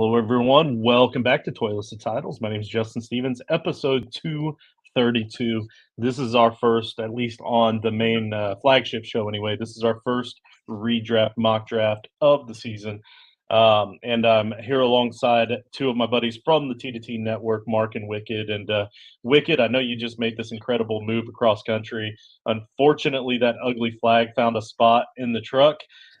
Hello, everyone. Welcome back to Toilets to Titles. My name is Justin Stevens, episode 232. This is our first, at least on the main flagship show anyway, this is our first redraft mock draft of the season. And I'm here alongside two of my buddies from the T2T network, Mark and Wicked. And Wicked, I know you just made this incredible move across country. Unfortunately, that ugly flag found a spot in the truck.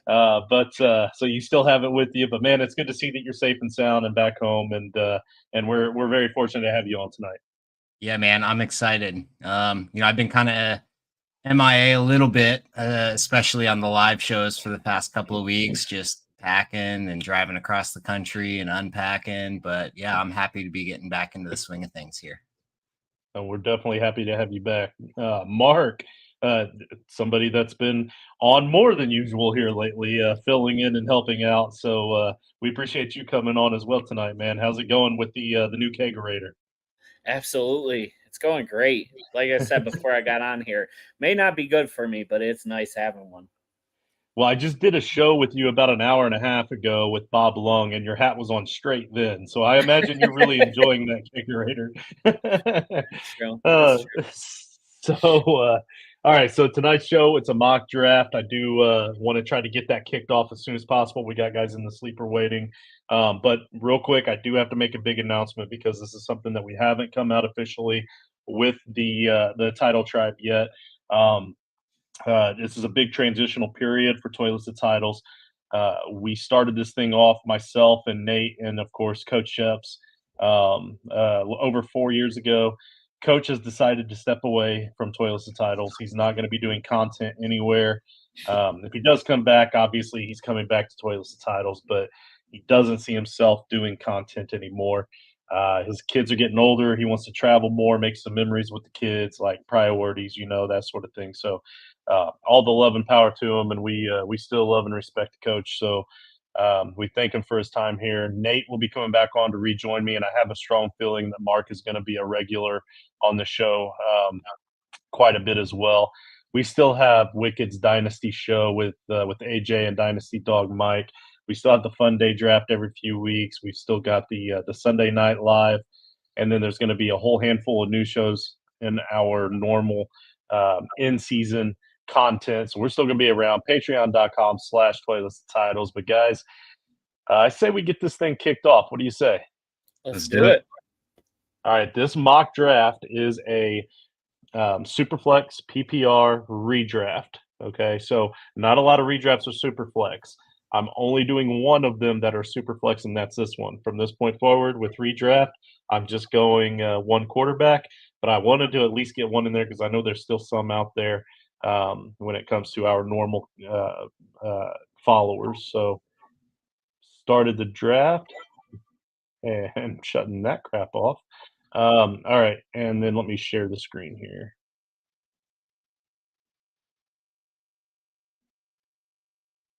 So you still have it with you, but man, it's good to see that you're safe and sound and back home, and we're very fortunate to have you on tonight. Yeah, man, I'm excited. I've been kind of MIA a little bit, especially on the live shows for the past couple of weeks, just packing and driving across the country and unpacking. But yeah, I'm happy to be getting back into the swing of things here. And we're definitely happy to have you back, Mark. Somebody that's been on more than usual here lately, filling in and helping out. So we appreciate you coming on as well tonight, man. How's it going with the new kegerator? Absolutely. It's going great. Like I said before I got on here, may not be good for me, but it's nice having one. Well, I just did a show with you about an hour and a half ago with Bob Lung, and your hat was on straight then. So I imagine you're really enjoying that kegerator. All right. So tonight's show, it's a mock draft. I do want to try to get that kicked off as soon as possible. We got guys in the sleeper waiting. But real quick, I do have to make a big announcement because this is something that we haven't come out officially with the title tribe yet. This is a big transitional period for Toilets to Titles. We started this thing off, myself and Nate, and of course, Coach Sheps, over 4 years ago. Coach has decided to step away from Toilets to Titles. He's not going to be doing content anywhere. If he does come back, obviously he's coming back to Toilets to Titles, but he doesn't see himself doing content anymore. His kids are getting older. He wants to travel more, make some memories with the kids, like priorities, that sort of thing. So all the love and power to him, and we still love and respect the coach. So we thank him for his time here. Nate will be coming back on to rejoin me, and I have a strong feeling that Mark is going to be a regular on the show quite a bit as well. We still have Wicked's Dynasty show with AJ and Dynasty Dog Mike. We still have the Fun Day draft every few weeks. We've still got the Sunday Night Live, and then there's going to be a whole handful of new shows in our normal in-season content. So we're still going to be around. Patreon.com/toilets-to-titles. But guys, I say we get this thing kicked off. What do you say? Let's do it. All right. This mock draft is a Superflex PPR redraft. Okay. So not a lot of redrafts are Superflex. I'm only doing one of them that are Superflex, and that's this one. From this point forward with redraft, I'm just going one quarterback, but I wanted to at least get one in there because I know there's still some out there when it comes to our normal followers. So started the draft and shutting that crap off. All right, and then let me share the screen here.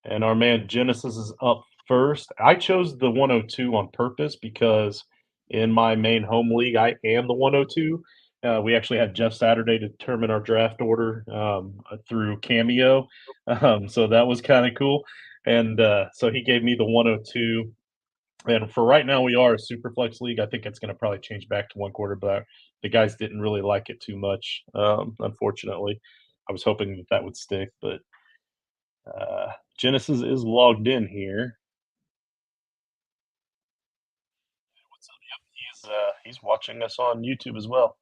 And our man Genesis is up first. I chose the 102 on purpose because in my main home league, I am the 102. We actually had Jeff Saturday to determine our draft order through Cameo. So that was kind of cool. And so he gave me the 102. And for right now, we are a super flex league. I think it's going to probably change back to one quarterback. The guys didn't really like it too much, unfortunately. I was hoping that would stick, but Genesis is logged in here. What's up? Yep, he's watching us on YouTube as well.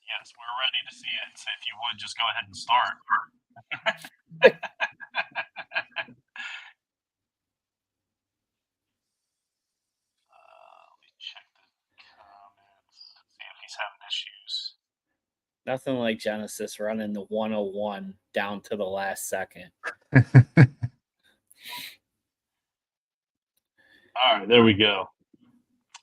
Yes, we're ready to see it. So if you would just go ahead and start. Let me check the comments, see if he's having issues. Nothing like Genesis running the 101 down to the last second. All right, there we go.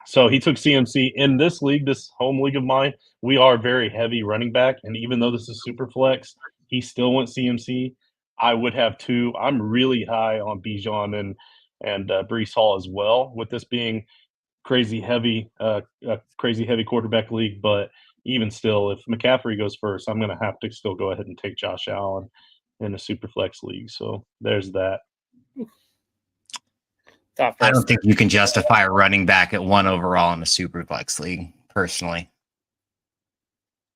So he took CMC. In this league, this home league of mine, we are very heavy running back. And even though this is super flex, he still went CMC. I would have two. I'm really high on Bijan and Brees Hall as well, with this being crazy heavy quarterback league. But even still, if McCaffrey goes first, I'm going to have to still go ahead and take Josh Allen in a super flex league. So there's that. I don't think you can justify a running back at 1 overall in a Superflex league, personally.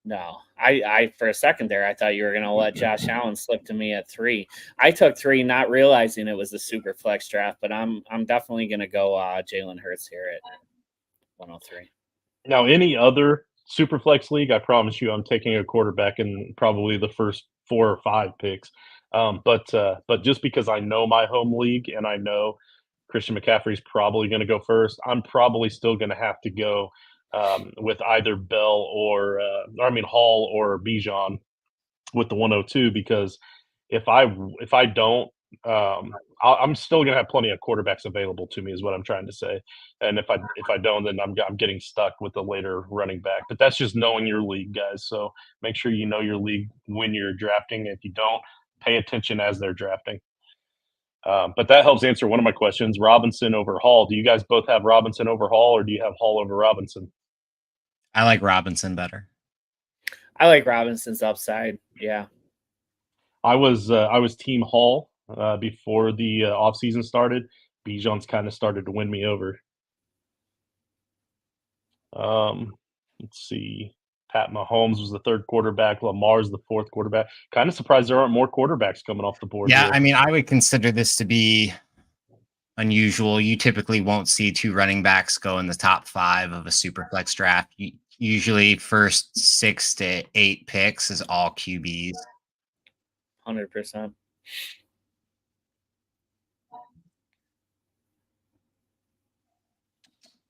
No, I for a second there, I thought you were going to let Josh Allen slip to me at 3. I took 3, not realizing it was the Superflex draft, but I'm definitely going to go Jalen Hurts here at 103. Now, any other Superflex league, I promise you, I'm taking a quarterback in probably the first 4 or 5 picks. But just because I know my home league and I know Christian McCaffrey's probably going to go first, I'm probably still going to have to go with either Bell or Hall or Bijan with the 102, because if I don't, I'm still going to have plenty of quarterbacks available to me, is what I'm trying to say. And if I don't, then I'm getting stuck with the later running back. But that's just knowing your league, guys. So make sure you know your league when you're drafting. If you don't, pay attention as they're drafting. But that helps answer one of my questions: Robinson over Hall. Do you guys both have Robinson over Hall, or do you have Hall over Robinson? I like Robinson better. I like Robinson's upside. Yeah. I was team Hall before the offseason started. Bijan's kind of started to win me over. Let's see. Pat Mahomes was the 3rd quarterback. Lamar's the 4th quarterback. Kind of surprised there aren't more quarterbacks coming off the board. Yeah, here. I mean, I would consider this to be unusual. You typically won't see 2 running backs go in the top 5 of a Superflex draft. Usually first 6 to 8 picks is all QBs. 100%.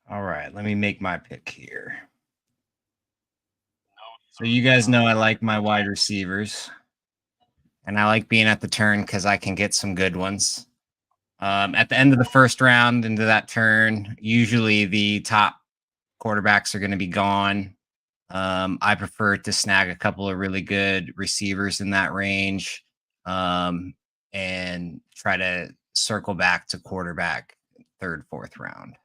All right, let me make my pick here. So you guys know I like my wide receivers, and I like being at the turn because I can get some good ones. At the end of the first round into that turn, usually the top quarterbacks are going to be gone. I prefer to snag a couple of really good receivers in that range, and try to circle back to quarterback 3rd, 4th round.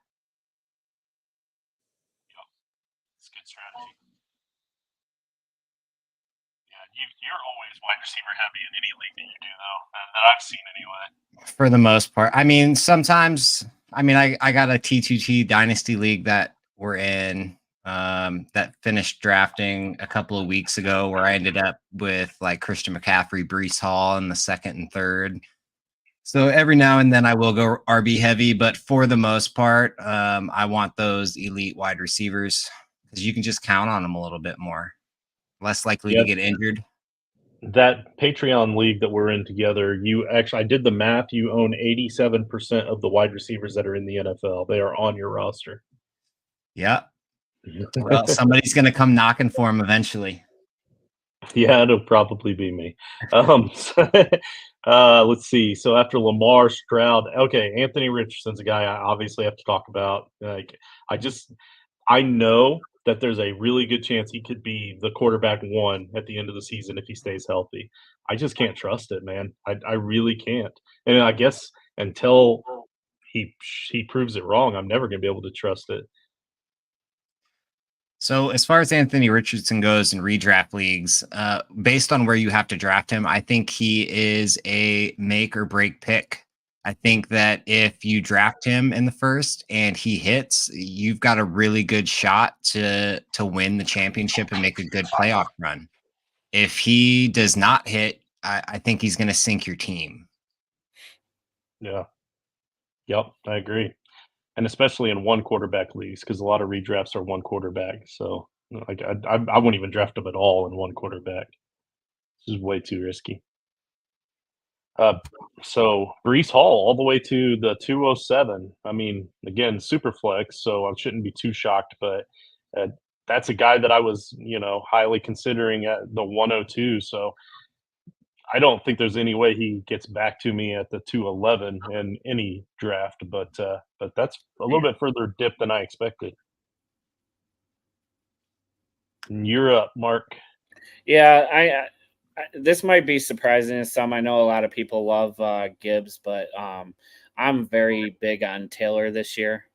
It's a good strategy. Yeah, you're always wide receiver heavy in any league that you do, though, that I've seen anyway. For the most part. I mean, sometimes, I got a T2T dynasty league that we're in, that finished drafting a couple of weeks ago, where I ended up with like Christian McCaffrey, Brees Hall in the 2nd and 3rd. So every now and then I will go RB heavy, but for the most part, I want those elite wide receivers because you can just count on them a little bit more, less likely to get injured. That Patreon league that we're in together, I did the math. You own 87% of the wide receivers that are in the NFL. They are on your roster. Yeah. Well, somebody's going to come knocking for him eventually. Yeah, it'll probably be me. Let's see. So after Lamar, Stroud, okay, Anthony Richardson's a guy I obviously have to talk about. I know that there's a really good chance he could be the quarterback 1 at the end of the season if he stays healthy. I just can't trust it, man. I really can't. And I guess until he proves it wrong, I'm never going to be able to trust it. So as far as Anthony Richardson goes in redraft leagues, based on where you have to draft him, I think he is a make or break pick. I think that if you draft him in the 1st and he hits, you've got a really good shot to win the championship and make a good playoff run. If he does not hit, I think he's going to sink your team. Yeah. Yep, I agree. And especially in 1 quarterback leagues, because a lot of redrafts are 1 quarterback. So I wouldn't even draft him at all in 1 quarterback. This is way too risky. So Brees Hall all the way to the 207. I mean, again, super flex, so I shouldn't be too shocked, but that's a guy that I was, highly considering at the 102. So I don't think there's any way he gets back to me at the 211 in any draft, but that's a little bit further dip than I expected. And you're up, Mark. Yeah, I this might be surprising to some. I know a lot of people love Gibbs, but I'm very big on Taylor this year.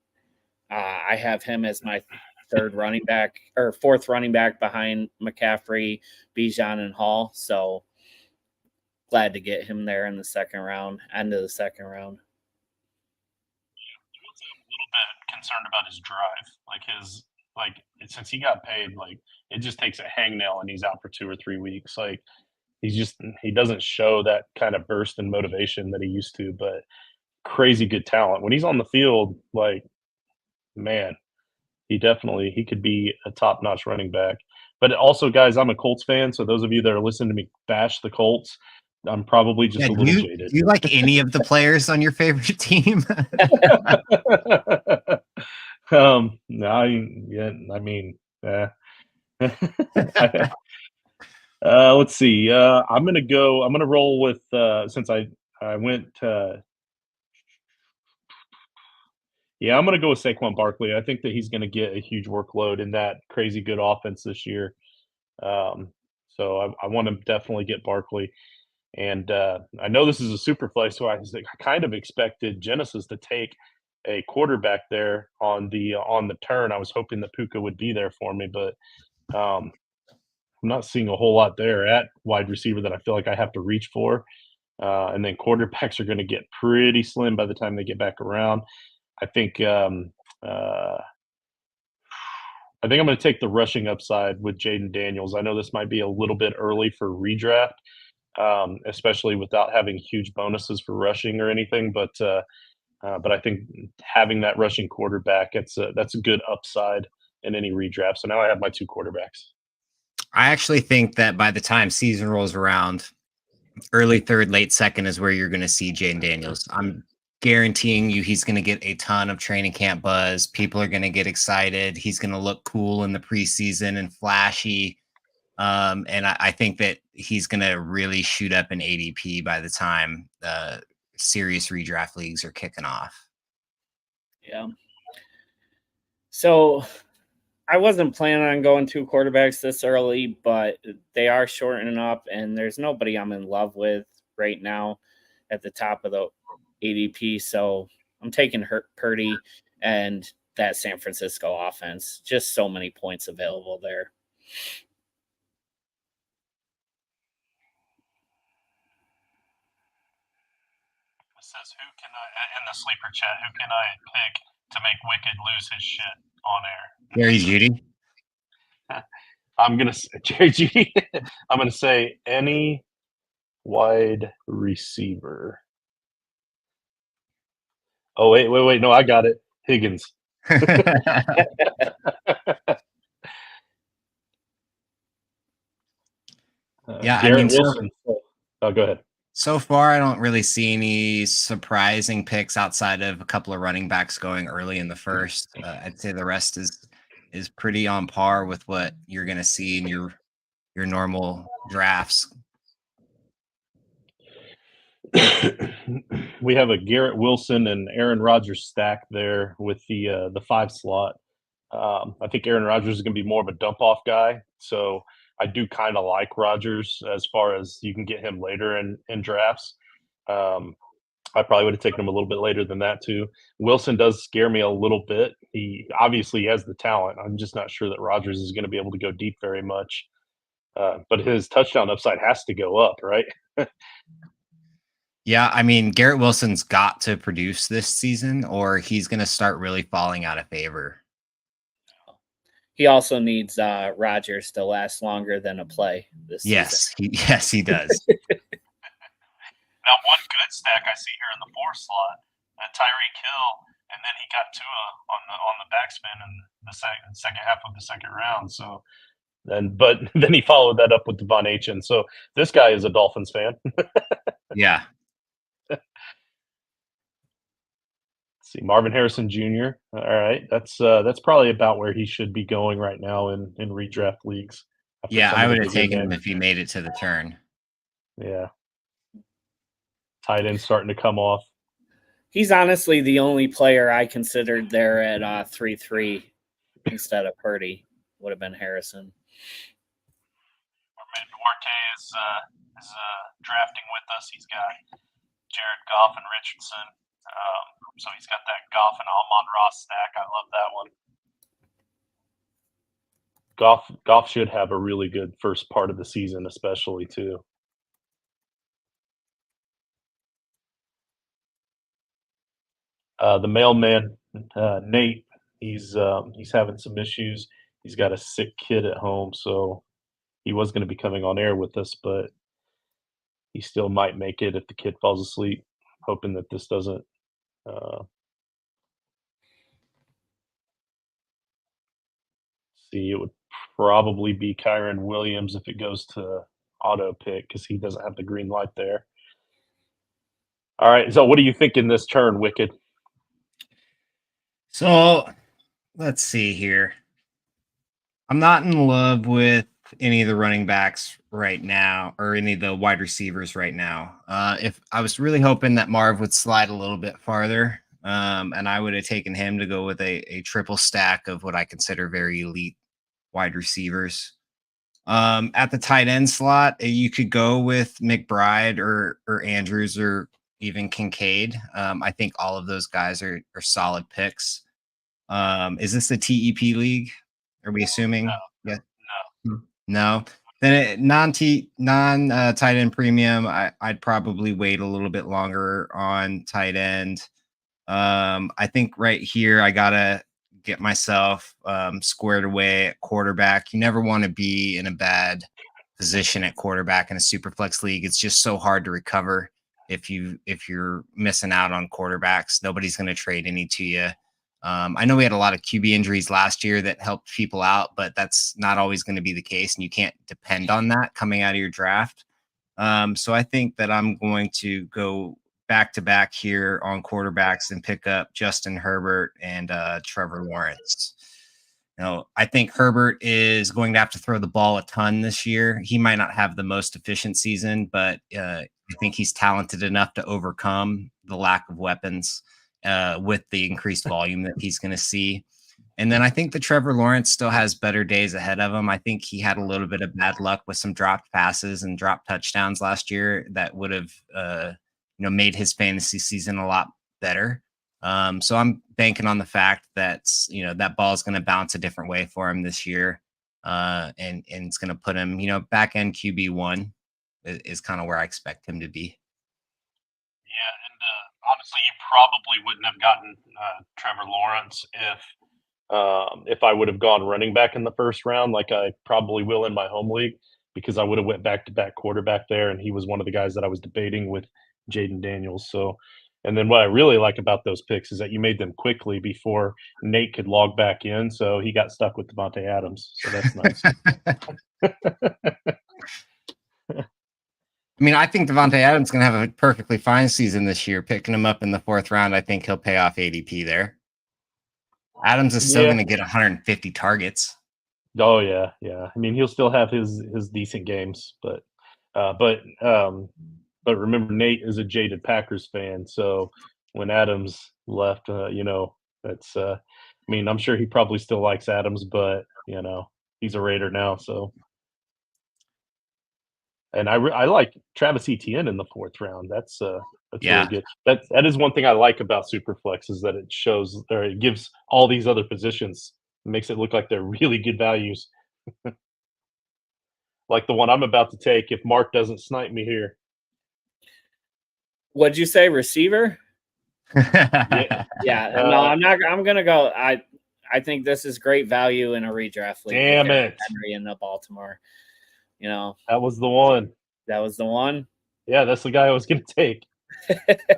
I have him as my 3rd running back or 4th running back behind McCaffrey, Bijan, and Hall. So glad to get him there in the 2nd round, end of the 2nd round. bit concerned about his drive. Since he got paid, it just takes a hangnail and he's out for 2 or 3 weeks. He doesn't show that kind of burst in motivation that he used to, but crazy good talent. When he's on the field, man, he could be a top-notch running back. But also, guys, I'm a Colts fan, so those of you that are listening to me bash the Colts, I'm probably just a little jaded. Do you like any of the players on your favorite team? No, I mean, let's see. I'm gonna roll with since I went. Yeah, I'm gonna go with Saquon Barkley. I think that he's gonna get a huge workload in that crazy good offense this year. So I want to definitely get Barkley. And I know this is a super play, so I kind of expected Genesis to take a quarterback there on the turn. I was hoping that Puka would be there for me, but I'm not seeing a whole lot there at wide receiver that I feel like I have to reach for. And then quarterbacks are going to get pretty slim by the time they get back around. I think I'm going to take the rushing upside with Jaden Daniels. I know this might be a little bit early for redraft, especially without having huge bonuses for rushing or anything. But I think having that rushing quarterback, that's a good upside in any redraft. So now I have my 2 quarterbacks. I actually think that by the time season rolls around, early third, late second is where you're going to see Jaden Daniels. I'm guaranteeing you he's going to get a ton of training camp buzz. People are going to get excited. He's going to look cool in the preseason and flashy. And I think that he's going to really shoot up in ADP by the time the serious redraft leagues are kicking off. Yeah. So I wasn't planning on going 2 quarterbacks this early, but they are shortening up, and there's nobody I'm in love with right now at the top of the ADP. So I'm taking Purdy and that San Francisco offense. Just so many points available there. It says, who can I, in the sleeper chat, who can I pick to make Wicked lose his shit on air? Jerry Jeudy. I'm going to say Jerry Jeudy. I'm going to say any wide receiver. Oh, wait. No, I got it. Higgins. Yeah, Garrett Wilson. Oh, go ahead. So far, I don't really see any surprising picks outside of a couple of running backs going early in the first. I'd say the rest is pretty on par with what you're going to see in your normal drafts. We have a Garrett Wilson and Aaron Rodgers stack there with the 5 slot. I think Aaron Rodgers is going to be more of a dump off guy, so I do kind of like Rodgers as far as you can get him later in drafts. I probably would have taken him a little bit later than that too. Wilson does scare me a little bit. He obviously has the talent. I'm just not sure that Rodgers is going to be able to go deep very much. But his touchdown upside has to go up, right? Yeah, I mean, Garrett Wilson's got to produce this season or he's going to start really falling out of favor. He also needs Rodgers to last longer than a play this season. Yes, he does. Now, one good stack I see here in the 4 slot, Tyreek Hill, and then he got Tua on the backspin in the second half of the second round. So but then he followed that up with Devon Achane. So this guy is a Dolphins fan. Yeah. See, Marvin Harrison Jr. All right, that's probably about where he should be going right now in redraft leagues. Yeah, I would have taken him if he made it to the turn. Yeah, tight end starting to come off. He's honestly the only player I considered there at 3-3 instead of Purdy. Would have been Harrison. Duarte is drafting with us. He's got Jared Goff and Richardson. So he's got that Goff and Amon-Ra stack. I love that one. Goff should have a really good first part of the season, especially too. The mailman Nate, he's having some issues. He's got a sick kid at home, so he was going to be coming on air with us, but he still might make it if the kid falls asleep. Hoping that this doesn't. See, it would probably be Kyron Williams if it goes to auto pick because he doesn't have the green light there. All right, so what do you think in this turn, Wicked? So let's see here. I'm not in love with any of the running backs right now or any of the wide receivers right now. If I was really hoping that Marv would slide a little bit farther, and I would have taken him to go with a triple stack of what I consider very elite wide receivers. At the tight end slot, you could go with McBride or Andrews or even Kincaid. I think all of those guys are solid picks. Is this a TEP league? Are we assuming? No. Yeah. No. Then non tight end premium, I'd probably wait a little bit longer on tight end. I think right here I gotta get myself squared away at quarterback. You never want to be in a bad position at quarterback in a super flex league. It's just so hard to recover if you're missing out on quarterbacks. Nobody's going to trade any to you. I know we had a lot of QB injuries last year that helped people out, but that's not always going to be the case, and you can't depend on that coming out of your draft. So I think that I'm going to go back to back here on quarterbacks and pick up Justin Herbert and Trevor Lawrence. I think Herbert is going to have to throw the ball a ton this year. He might not have the most efficient season, but I think he's talented enough to overcome the lack of weapons with the increased volume that he's going to see. And then I think that Trevor Lawrence still has better days ahead of him. I think he had a little bit of bad luck with some dropped passes and dropped touchdowns last year that would have made his fantasy season a lot better. So I'm banking on the fact that that ball is going to bounce a different way for him this year, and it's going to put him back end QB1 is kind of where I expect him to be. Yeah, and honestly, you probably wouldn't have gotten Trevor Lawrence if I would have gone running back in the first round, like I probably will in my home league, because I would have went back-to-back quarterback there, and he was one of the guys that I was debating with Jaden Daniels. So, and then what I really like about those picks is that you made them quickly before Nate could log back in, so he got stuck with Devontae Adams. So that's nice. I mean, I think Devontae Adams is going to have a perfectly fine season this year. Picking him up in the 4th round, I think he'll pay off ADP there. Adams is still going to get 150 targets. Oh yeah. I mean, he'll still have his decent games, but remember, Nate is a jaded Packers fan, so when Adams left, that's I mean, I'm sure he probably still likes Adams, but he's a Raider now, so. And I like Travis Etienne in the 4th round. That's really good. That is one thing I like about Superflex is that it shows, or it gives all these other positions, makes it look like they're really good values. Like the one I'm about to take if Mark doesn't snipe me here. What'd you say, receiver? Yeah. No, I'm not. I'm gonna go. I think this is great value in a redraft league. Damn it, Henry in the Baltimore. That was the one. That was the one. Yeah, that's the guy I was gonna take.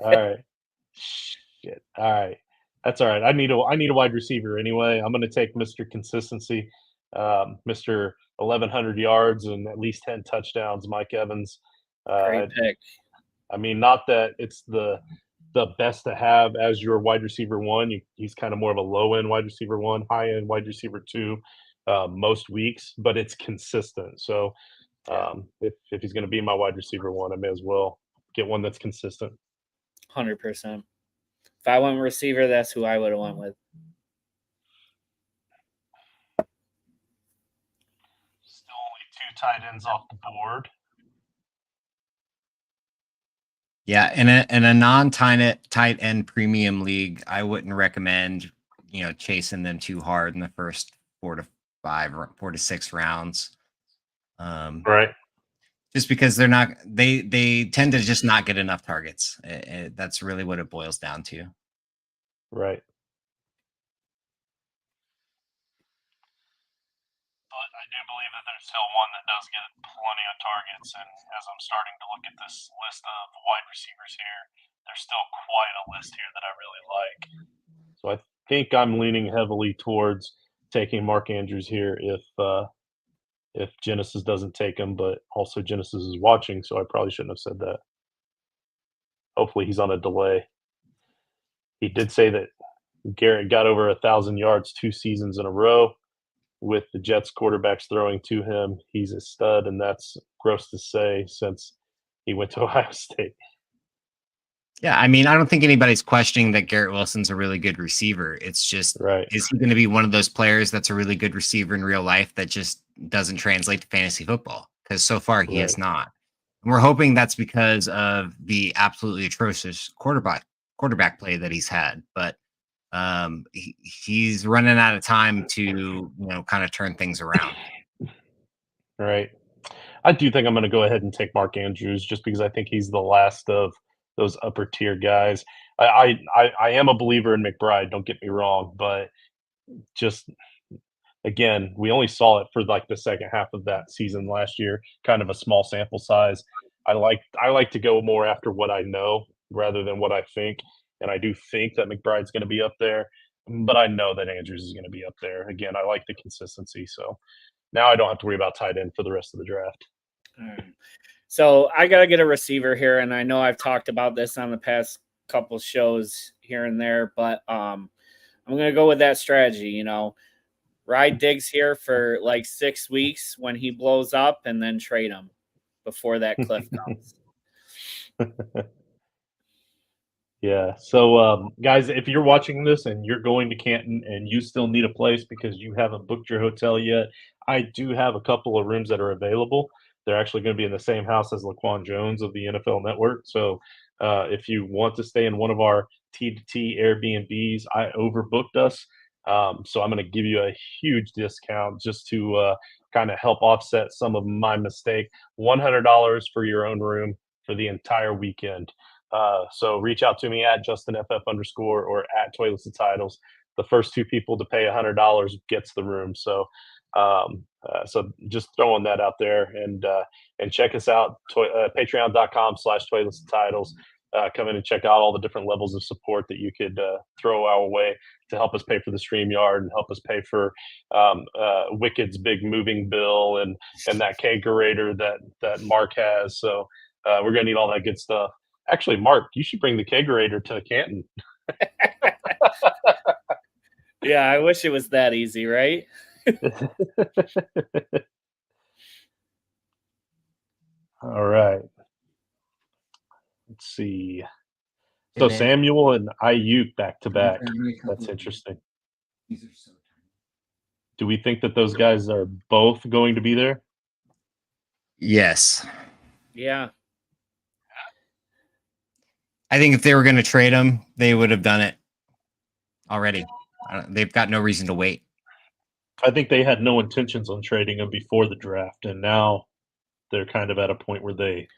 All right. Shit. All right. That's all right. I need a wide receiver anyway. I'm gonna take Mr. Consistency, Mr. 1,100 yards and at least 10 touchdowns, Mike Evans. Great pick. I mean, not that it's the best to have as your wide receiver one. He's kind of more of a low end wide receiver one, high end wide receiver two, most weeks, but it's consistent. So if he's going to be my wide receiver one, I may as well get one that's consistent. 100%. If I went receiver, that's who I would have went with. Still only 2 tight ends off the board. Yeah, in a non-tight end premium league, I wouldn't recommend chasing them too hard in the first 4 to 6 rounds. Right. Just because they tend to just not get enough targets. That's really what it boils down to. Right. do believe that there's still one that does get plenty of targets, and as I'm starting to look at this list of wide receivers here, there's still quite a list here that I really like. So I think I'm leaning heavily towards taking Mark Andrews here if Genesis doesn't take him, but also Genesis is watching, so I probably shouldn't have said that. Hopefully he's on a delay. He did say that Garrett got over 1,000 yards 2 seasons in a row with the Jets quarterbacks throwing to him. He's a stud, and that's gross to say since he went to Ohio State. Yeah, I mean, I don't think anybody's questioning that Garrett Wilson's a really good receiver. It's just, is he going to be one of those players that's a really good receiver in real life that just doesn't translate to fantasy football? Because so far he has not. And we're hoping that's because of the absolutely atrocious quarterback play that he's had. But he's running out of time to, kind of turn things around. Right. I do think I'm going to go ahead and take Mark Andrews just because I think he's the last of those upper tier guys. I am a believer in McBride, don't get me wrong, but just again, we only saw it for like the second half of that season last year, kind of a small sample size. I like to go more after what I know rather than what I think, and I do think that McBride's going to be up there, but I know that Andrews is going to be up there. Again, I like the consistency, so now I don't have to worry about tight end for the rest of the draft. All right. So I got to get a receiver here, and I know I've talked about this on the past couple shows here and there, but I'm going to go with that strategy, ride Diggs here for like 6 weeks when he blows up and then trade him before that cliff comes. Yeah. So, guys, if you're watching this and you're going to Canton and you still need a place because you haven't booked your hotel yet, I do have a couple of rooms that are available. They're actually going to be in the same house as Laquan Jones of the NFL Network. So if you want to stay in one of our T2T Airbnbs, I overbooked us. So I'm going to give you a huge discount just to kind of help offset some of my mistake. $100 for your own room for the entire weekend. So reach out to me at JustinFF_ or at Toilets and Titles. The first 2 people to pay $100 gets the room. So so just throwing that out there, and check us out, patreon.com/Toilets and Titles. Come in and check out all the different levels of support that you could throw our way to help us pay for the StreamYard and help us pay for Wicked's big moving bill and that kegerator that Mark has. So we're going to need all that good stuff. Actually, Mark, you should bring the kegerator to Canton. Yeah, I wish it was that easy, right? All right. Let's see. So Samuel and Ayuk back to back. That's interesting. Do we think that those guys are both going to be there? Yes. Yeah. I think if they were going to trade him, they would have done it already. They've got no reason to wait. I think they had no intentions on trading him before the draft, and now they're kind of at a point where they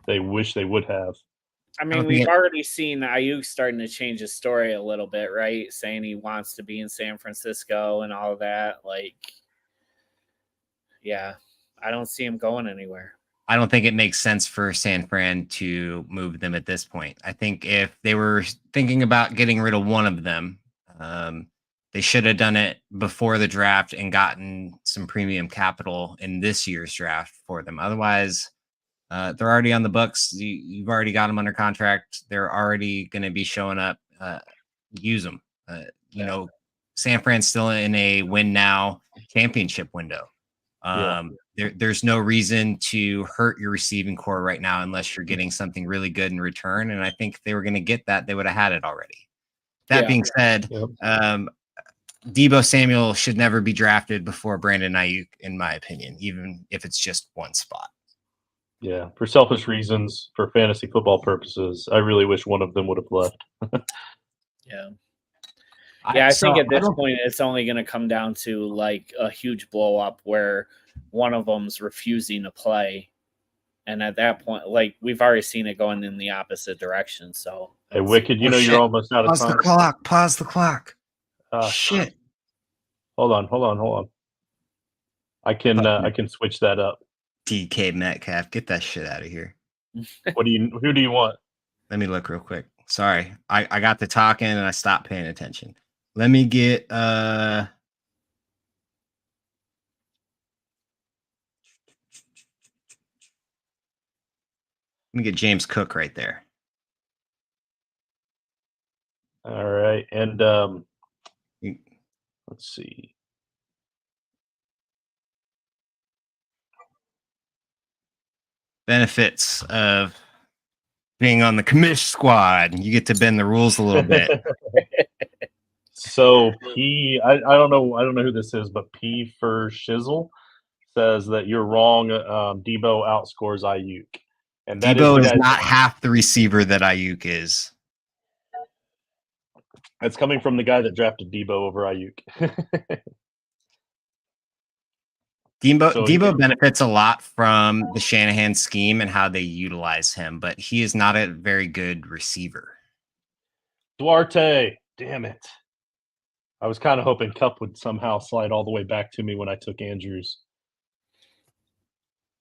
wish they would have. I mean, we've already seen Ayuk starting to change his story a little bit, right? Saying he wants to be in San Francisco and all of that. Like, yeah, I don't see him going anywhere. I don't think it makes sense for San Fran to move them at this point. I think if they were thinking about getting rid of one of them, they should have done it before the draft and gotten some premium capital in this year's draft for them. Otherwise, they're already on the books. You've already got them under contract. They're already going to be showing up. Use them. You know, San Fran's still in a win now championship window. There's no reason to hurt your receiving core right now unless you're getting something really good in return. And I think if they were going to get that, they would have had it already. That being said, Deebo Samuel should never be drafted before Brandon Ayuk, in my opinion, even if it's just one spot. Yeah, for selfish reasons, for fantasy football purposes, I really wish one of them would have left. I think at this point it's only going to come down to like a huge blow up where one of them's refusing to play, and at that point, like we've already seen it going in the opposite direction. So, hey, Wicked, you know you're almost out of time. Pause the clock. Shit. Hold on. I can switch that up. DK Metcalf, get that shit out of here. Who do you want? Let me look real quick. Sorry. I got to talking and I stopped paying attention. Let me get let me get James Cook right there. All right. And let's see. Benefits of being on the commish squad. You get to bend the rules a little bit. So I don't know who this is, but P for Shizzle says that you're wrong. Debo outscores Ayuk, and that Debo is is not half the receiver that Ayuk is. That's coming from the guy that drafted Debo over Ayuk. Debo benefits a lot from the Shanahan scheme and how they utilize him, but he is not a very good receiver. Duarte, damn it. I was kind of hoping Kupp would somehow slide all the way back to me when I took Andrews.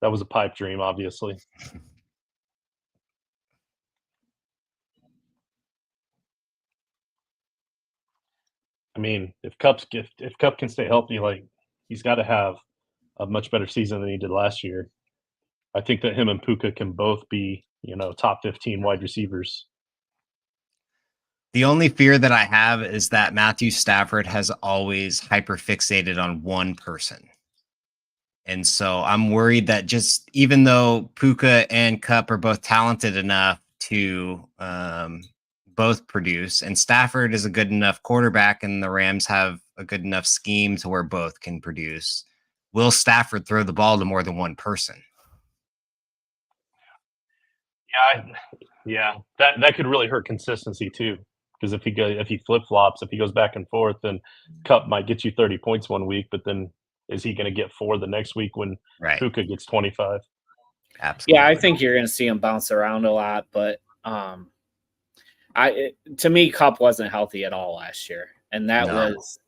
That was a pipe dream, obviously. I mean, if Kupp can stay healthy, like he's got to have a much better season than he did last year. I think that him and Puka can both be, top 15 wide receivers. The only fear that I have is that Matthew Stafford has always hyperfixated on one person. And so I'm worried that just even though Puka and Kupp are both talented enough to both produce, and Stafford is a good enough quarterback and the Rams have a good enough scheme to where both can produce, will Stafford throw the ball to more than one person? Yeah, that could really hurt consistency too. Because if he flip flops, if he goes back and forth, then Kupp might get you 30 points one week, but then is he going to get 4 the next week when Puka gets 25? Absolutely. Yeah, I think you're going to see him bounce around a lot, but to me, Kupp wasn't healthy at all last year, and that was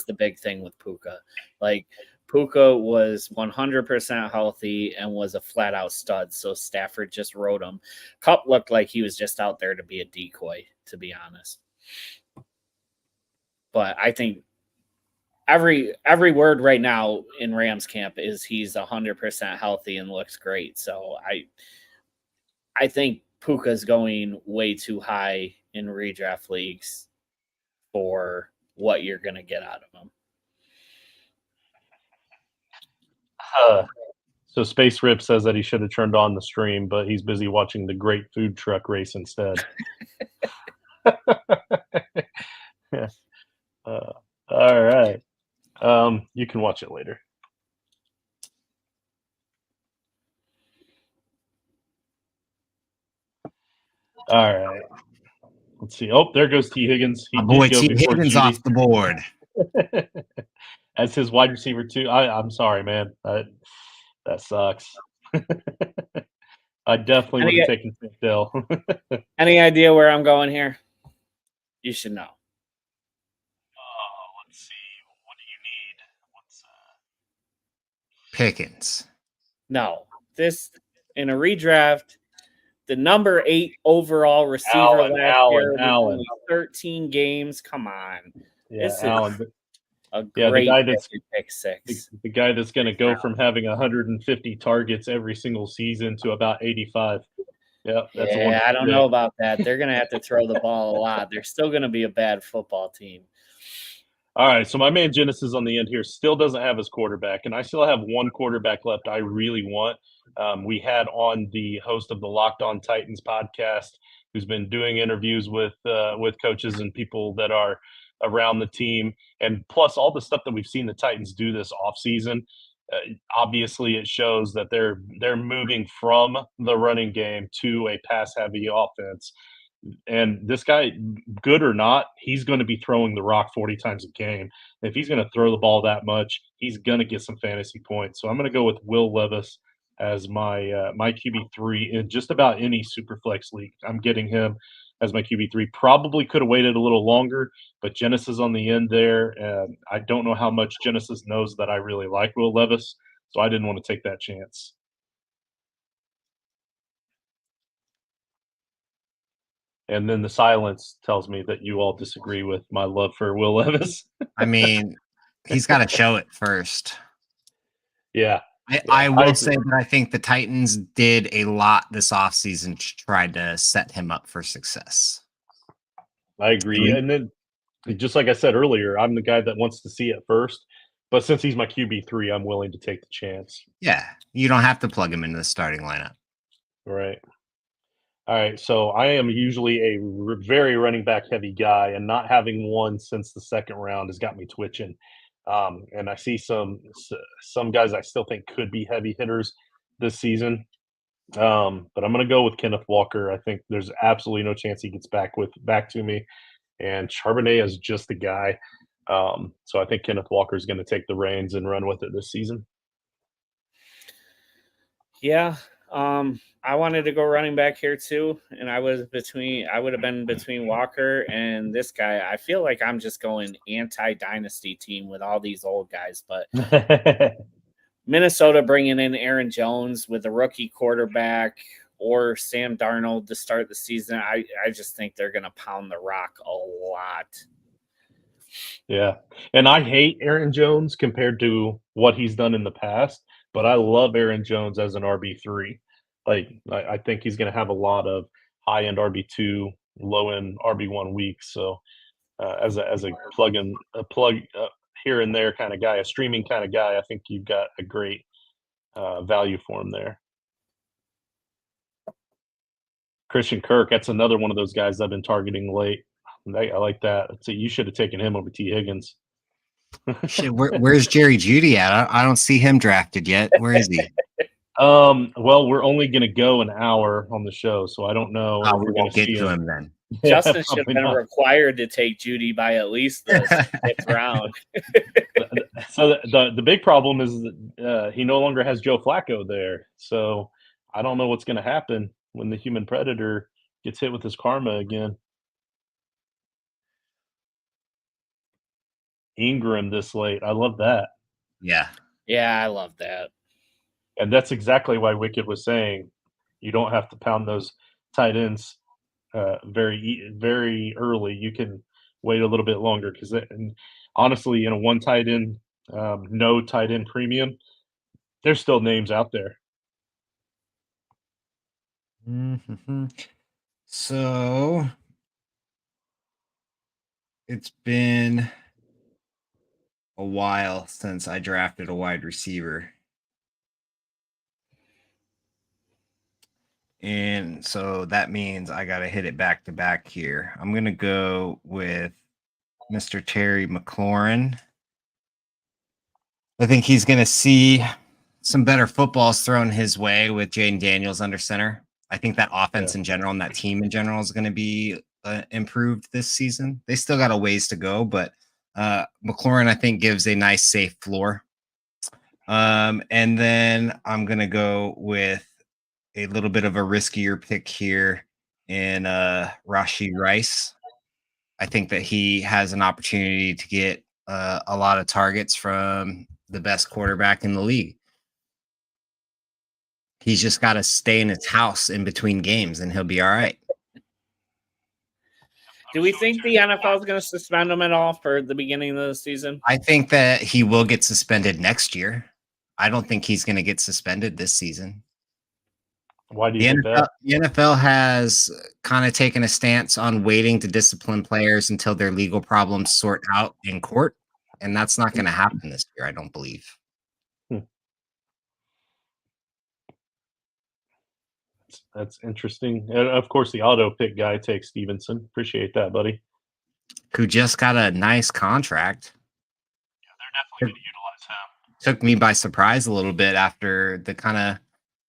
the big thing with Puka. Like Puka was 100% healthy and was a flat out stud, so Stafford just rode him. Kupp looked like he was just out there to be a decoy, to be honest. But I think every word right now in Rams camp is he's 100% healthy and looks great. So I think Puka's going way too high in redraft leagues for what you're going to get out of him. So Space Rip says that he should have turned on the stream, but he's busy watching the great food truck race instead. Yeah. All right. You can watch it later. All right. Let's see. Oh, there goes T. Higgins. My boy T. Higgins off the board. As his wide receiver too. I'm sorry, man. That sucks. I definitely would have taken Dell. Any idea where I'm going here? You should know. Let's see. What do you need? Pickens. No. This in a redraft, the number 8 overall receiver last year with only 13 games. Come on. Yeah, this Allen. Is a great pick 6. The guy that's going to go from having 150 targets every single season to about 85. Yeah, I don't know about that. They're going to have to throw the ball a lot. They're still going to be a bad football team. All right, so my man Genesis on the end here still doesn't have his quarterback, and I still have one quarterback left I really want. We had on the host of the Locked On Titans podcast, who's been doing interviews with coaches and people that are around the team, and plus all the stuff that we've seen the Titans do this offseason. Obviously, it shows that they're moving from the running game to a pass-heavy offense. And this guy, good or not, he's going to be throwing the rock 40 times a game. If he's going to throw the ball that much, he's going to get some fantasy points. So I'm going to go with Will Levis as my QB3 in just about any super flex league. I'm getting him. as my QB3. Probably could have waited a little longer, but Genesis on the end there, and I don't know how much Genesis knows that I really like Will Levis, so I didn't want to take that chance. And then the silence tells me that you all disagree with my love for Will Levis. I mean, he's got to show it first. Yeah. I will say that I think the Titans did a lot this offseason to try to set him up for success. I agree. And then, just like I said earlier, I'm the guy that wants to see it first. But since he's my QB3, I'm willing to take the chance. Yeah. You don't have to plug him into the starting lineup. Right. All right. So I am usually a very running back heavy guy, and not having one since the second round has got me twitching. And I see some guys I still think could be heavy hitters this season. But I'm going to go with Kenneth Walker. I think there's absolutely no chance he gets back to me. And Charbonnet is just the guy. So I think Kenneth Walker is going to take the reins and run with it this season. Yeah. I wanted to go running back here too, and I would have been between Walker and this guy. I feel like I'm just going anti-dynasty team with all these old guys, but Minnesota bringing in Aaron Jones with a rookie quarterback or Sam Darnold to start the season. I just think they're going to pound the rock a lot. Yeah. And I hate Aaron Jones compared to what he's done in the past, but I love Aaron Jones as an RB3. Like, I think he's going to have a lot of high-end RB2, low-end RB1 weeks. So as a plug here and there kind of guy, a streaming kind of guy, I think you've got a great value for him there. Christian Kirk, that's another one of those guys I've been targeting late. I like that. So you should have taken him over T. Higgins. Shit, where's Jerry Jeudy at? I don't see him drafted yet. Where is he? Well, we're only going to go an hour on the show, so I don't know if we're going to get to him then. Justin should have been required to take Jeudy by at least the 6th round. So the big problem is that he no longer has Joe Flacco there. So I don't know what's going to happen when the human predator gets hit with his karma again. Ingram this late. I love that. Yeah. Yeah, I love that. And that's exactly why Wicked was saying you don't have to pound those tight ends very, very early. You can wait a little bit longer because honestly, one tight end, no tight end premium, there's still names out there. Mm-hmm. So it's been a while since I drafted a wide receiver. And so that means I got to hit it back to back here. I'm going to go with Mr. Terry McLaurin. I think he's going to see some better footballs thrown his way with Jaden Daniels under center. I think that offense in general and that team in general is going to be improved this season. They still got a ways to go, but McLaurin, I think, gives a nice, safe floor. And then I'm going to go with a little bit of a riskier pick here in Rashee Rice. I think that he has an opportunity to get a lot of targets from the best quarterback in the league. He's just got to stay in his house in between games, and he'll be all right. Do we think the NFL is going to suspend him at all for the beginning of the season? I think that he will get suspended next year. I don't think he's going to get suspended this season. Why do you think that? The NFL has kind of taken a stance on waiting to discipline players until their legal problems sort out in court, and that's not going to happen this year, I don't believe. That's interesting. And of course, the auto pick guy takes Stevenson. Appreciate that, buddy. Who just got a nice contract. Yeah, they're definitely going to utilize him. Took me by surprise a little bit after the kind of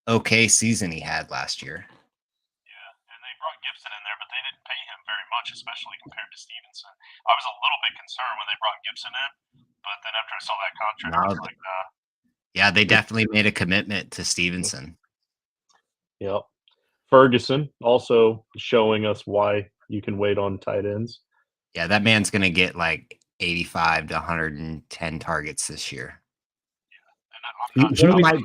okay season he had last year. Yeah, and they brought Gibson in there, but they didn't pay him very much, especially compared to Stevenson. I was a little bit concerned when they brought Gibson in, but then after I saw that contract, I was like, nah. Yeah, they definitely made a commitment to Stevenson. Yep. Ferguson also showing us why you can wait on tight ends. Yeah, that man's going to get like 85 to 110 targets this year. He might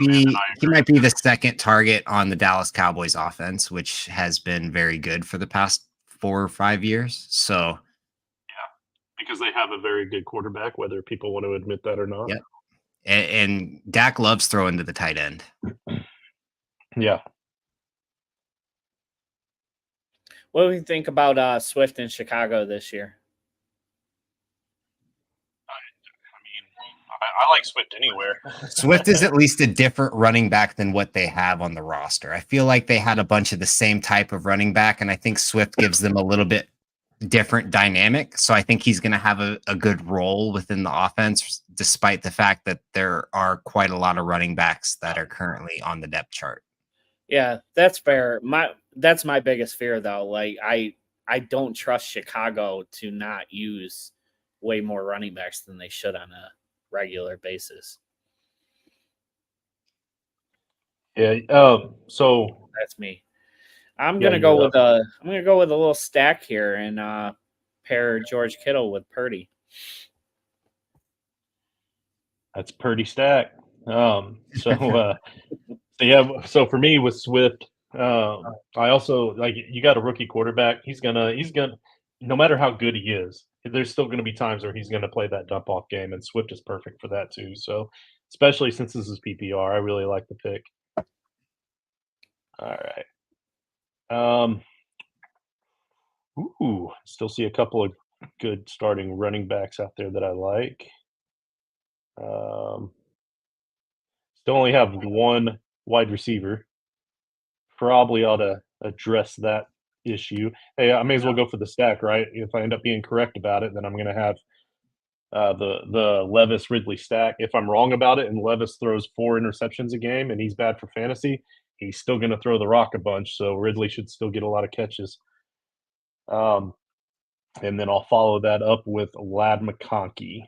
be the second target on the Dallas Cowboys offense, which has been very good for the past 4 or 5 years. So, because they have a very good quarterback, whether people want to admit that or not. Yep. And Dak loves throwing to the tight end. Yeah. What do you think about Swift in Chicago this year? I like Swift anywhere. Swift is at least a different running back than what they have on the roster. I feel like they had a bunch of the same type of running back, and I think Swift gives them a little bit different dynamic. So I think he's going to have a good role within the offense, despite the fact that there are quite a lot of running backs that are currently on the depth chart. Yeah, that's fair. That's my biggest fear, though. Like I don't trust Chicago to not use way more running backs than they should on a regular basis. Yeah. So that's me. I'm gonna go with a little stack here and pair George Kittle with Purdy. That's Purdy stack. So so for me with Swift, I also like you got a rookie quarterback. He's gonna no matter how good he is, there's still gonna be times where he's gonna play that dump off game, and Swift is perfect for that too. So especially since this is PPR, I really like the pick. All right. Still see a couple of good starting running backs out there that I like. Still only have one wide receiver. Probably ought to address that issue. Hey, I may as well go for the stack, right? If I end up being correct about it, then I'm going to have the Levis Ridley stack. If I'm wrong about it and Levis throws 4 interceptions a game and he's bad for fantasy, he's still going to throw the rock a bunch. So Ridley should still get a lot of catches. And then I'll follow that up with Lad McConkey.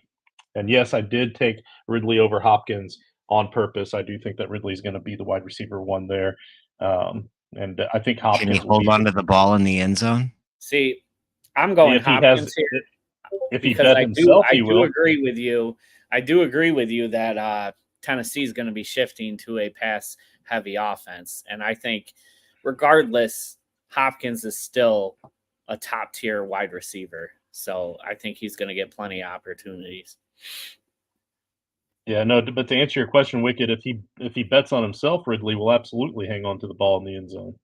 And yes, I did take Ridley over Hopkins on purpose. I do think that Ridley's going to be the wide receiver one there. And I think Hopkins can he hold on to the ball in the end zone. See, I'm going Hopkins here. If he bet himself, he will. Agree with you. I do agree with you that Tennessee is going to be shifting to a pass-heavy offense, and I think, regardless, Hopkins is still a top-tier wide receiver. So I think he's going to get plenty of opportunities. Yeah, no, but to answer your question, Wicked, if he bets on himself, Ridley will absolutely hang on to the ball in the end zone.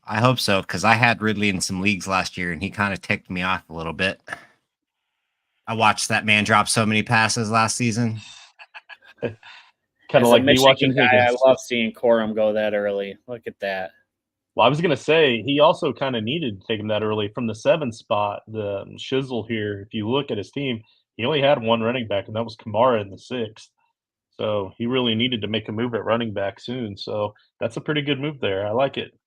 I hope so, because I had Ridley in some leagues last year, and he kind of ticked me off a little bit. I watched that man drop so many passes last season. Kind of like me watching Higgins. I love seeing Corum go that early. Look at that. Well, I was going to say, he also kind of needed to take him that early from the 7 spot. The shizzle here, if you look at his team, he only had one running back, and that was Kamara in the 6th. So he really needed to make a move at running back soon. So that's a pretty good move there. I like it.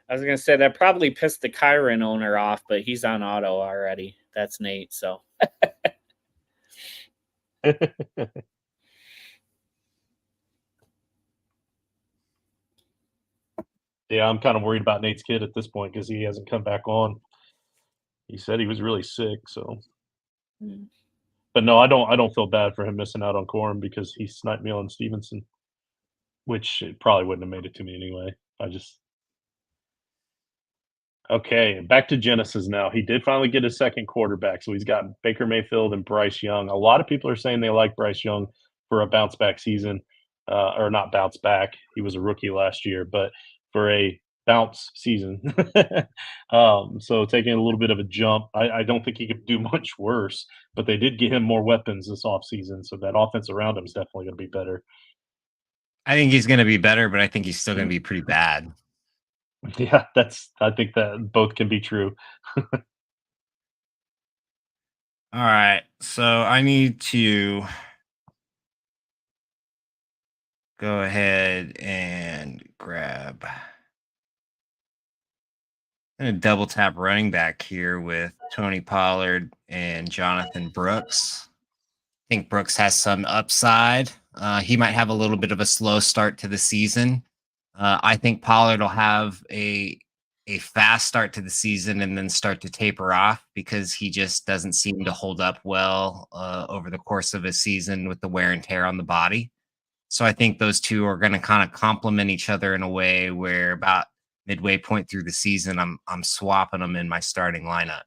I was going to say that probably pissed the Kyron owner off, but he's on auto already. That's Nate, so. Yeah, I'm kind of worried about Nate's kid at this point because he hasn't come back on. He said he was really sick, so. But no, I don't feel bad for him missing out on Corum because he sniped me on Stevenson, which it probably wouldn't have made it to me anyway. Okay, back to Genesis now. He did finally get his second quarterback, so he's got Baker Mayfield and Bryce Young. A lot of people are saying they like Bryce Young for a bounce back season, or not bounce back. He was a rookie last year, but for a bounce season. So taking a little bit of a jump. I don't think he could do much worse, but they did get him more weapons this offseason, so that offense around him is definitely going to be better. I think he's going to be better, but I think he's still going to be pretty bad. Yeah, I think that both can be true. All right, so I need to go ahead and grab. I'm going to double tap running back here with Tony Pollard and Jonathan Brooks. I think Brooks has some upside. He might have a little bit of a slow start to the season. I think Pollard will have a a fast start to the season and then start to taper off because he just doesn't seem to hold up well over the course of a season with the wear and tear on the body. So I think those two are going to kind of complement each other in a way where about midway point through the season, I'm swapping them in my starting lineup.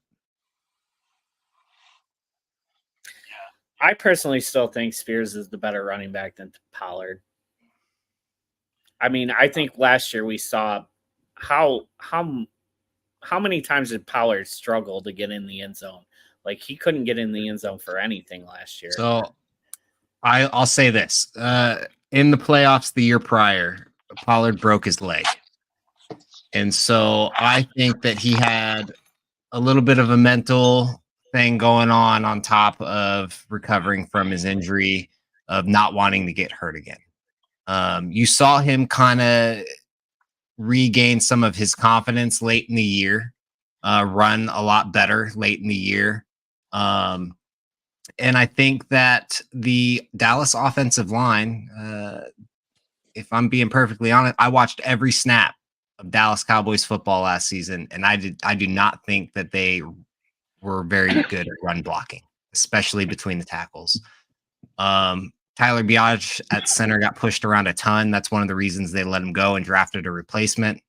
I personally still think Spears is the better running back than Pollard. I mean, I think last year we saw how many times did Pollard struggle to get in the end zone? Like, he couldn't get in the end zone for anything last year. So I'll say this. In the playoffs the year prior, Pollard broke his leg. And so I think that he had a little bit of a mental thing going on top of recovering from his injury, of not wanting to get hurt again. You saw him kind of regain some of his confidence late in the year, run a lot better late in the year. And I think that the Dallas offensive line, if I'm being perfectly honest, I watched every snap of Dallas Cowboys football last season, and I do not think that they were very good at run blocking, especially between the tackles. Tyler Biage at center got pushed around a ton. That's one of the reasons they let him go and drafted a replacement.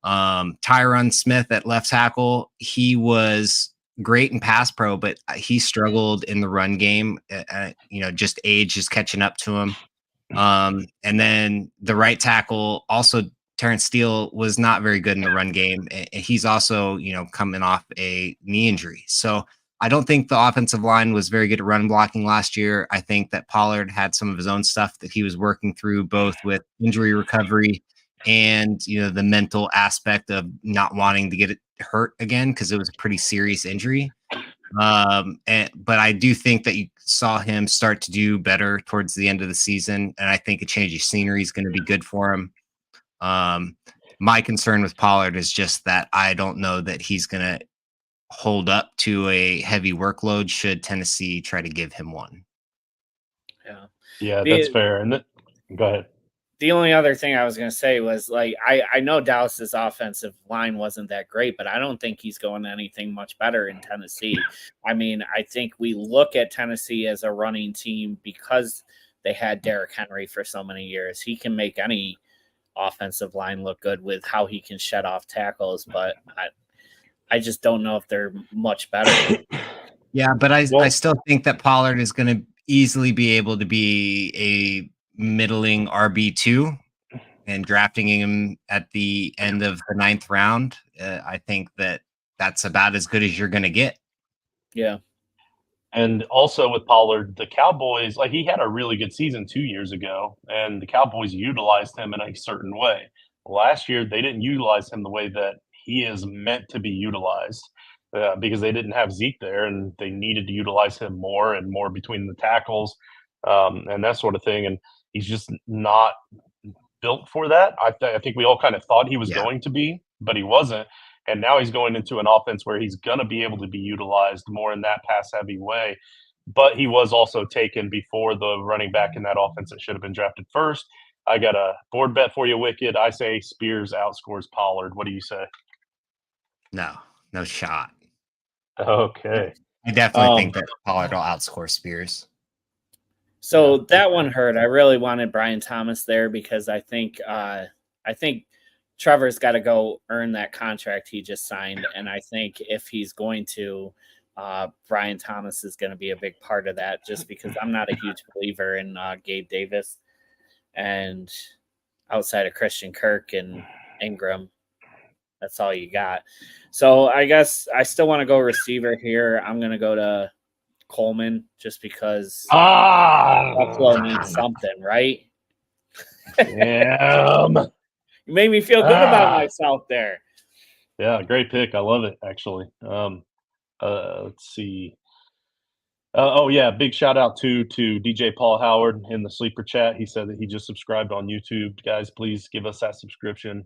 Tyron Smith at left tackle, he was great in pass pro, but he struggled in the run game. Just age is catching up to him. And then the right tackle, also Terrence Steele, was not very good in the run game. And he's also, coming off a knee injury. So I don't think the offensive line was very good at run blocking last year. I think that Pollard had some of his own stuff that he was working through, both with injury recovery and, the mental aspect of not wanting to get it hurt again, because it was a pretty serious injury. But I do think that you saw him start to do better towards the end of the season, and I think a change of scenery is going to be good for him. My concern with Pollard is just that I don't know that he's going to hold up to a heavy workload should Tennessee try to give him one. Yeah, that's fair. And go ahead. The only other thing I was going to say was, like, I know Dallas's offensive line wasn't that great, but I don't think he's going anything much better in Tennessee. I mean, I think we look at Tennessee as a running team because they had Derrick Henry for so many years. He can make any offensive line look good with how he can shed off tackles, but I just don't know if they're much better. Yeah, but I still think that Pollard is going to easily be able to be a middling RB2, and drafting him at the end of the 9th round. I think that that's about as good as you're going to get. Yeah. And also with Pollard, the Cowboys, like, he had a really good season 2 years ago, and the Cowboys utilized him in a certain way. Last year, they didn't utilize him the way that he is meant to be utilized, because they didn't have Zeke there, and they needed to utilize him more and more between the tackles, and that sort of thing. And he's just not built for that. I think we all kind of thought he was going to be, but he wasn't. And now he's going into an offense where he's going to be able to be utilized more in that pass-heavy way. But he was also taken before the running back in that offense that should have been drafted first. I got a board bet for you, Wicked. I say Spears outscores Pollard. What do you say? No shot. Okay. I definitely think that Pollard will outscore Spears. So that one hurt. I really wanted Brian Thomas there because I think Trevor's got to go earn that contract he just signed, and I think if he's going to, Brian Thomas is going to be a big part of that. Just because I'm not a huge believer in Gabe Davis, and outside of Christian Kirk and Ingram, that's all you got. So I guess I still want to go receiver here. I'm going to go to Coleman just because Buffalo needs something, right? Damn. You made me feel good about myself there. Yeah, great pick. I love it, actually. Let's see. Big shout out to DJ Paul Howard in the sleeper chat. He said that he just subscribed on YouTube. Guys, please give us that subscription.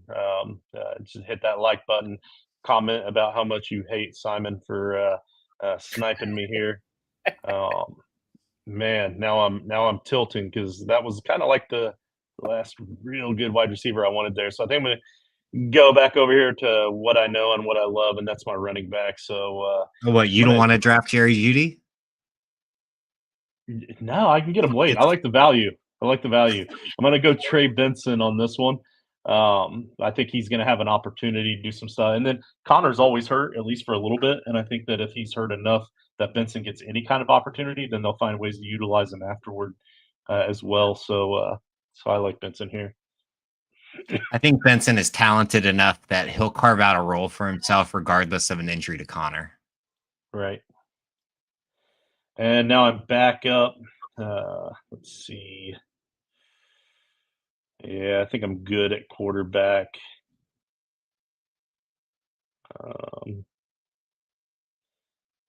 Just hit that like button. Comment about how much you hate Simon for sniping me here. Man, now I'm tilting because that was kind of like the last real good wide receiver I wanted there. So I think I'm gonna go back over here to what I know and what I love, and that's my running back. So What, you don't want to draft Jerry Jeudy? no, I can get him late. I like the value. I'm going to go Trey Benson on this one. I think he's going to have an opportunity to do some stuff. And then Connor's always hurt, at least for a little bit. And I think that if he's hurt enough that Benson gets any kind of opportunity, then they'll find ways to utilize him afterward as well. So I like Benson here. I think Benson is talented enough that he'll carve out a role for himself regardless of an injury to Connor. Right. And now I'm back up. Let's see. Yeah, I think I'm good at quarterback.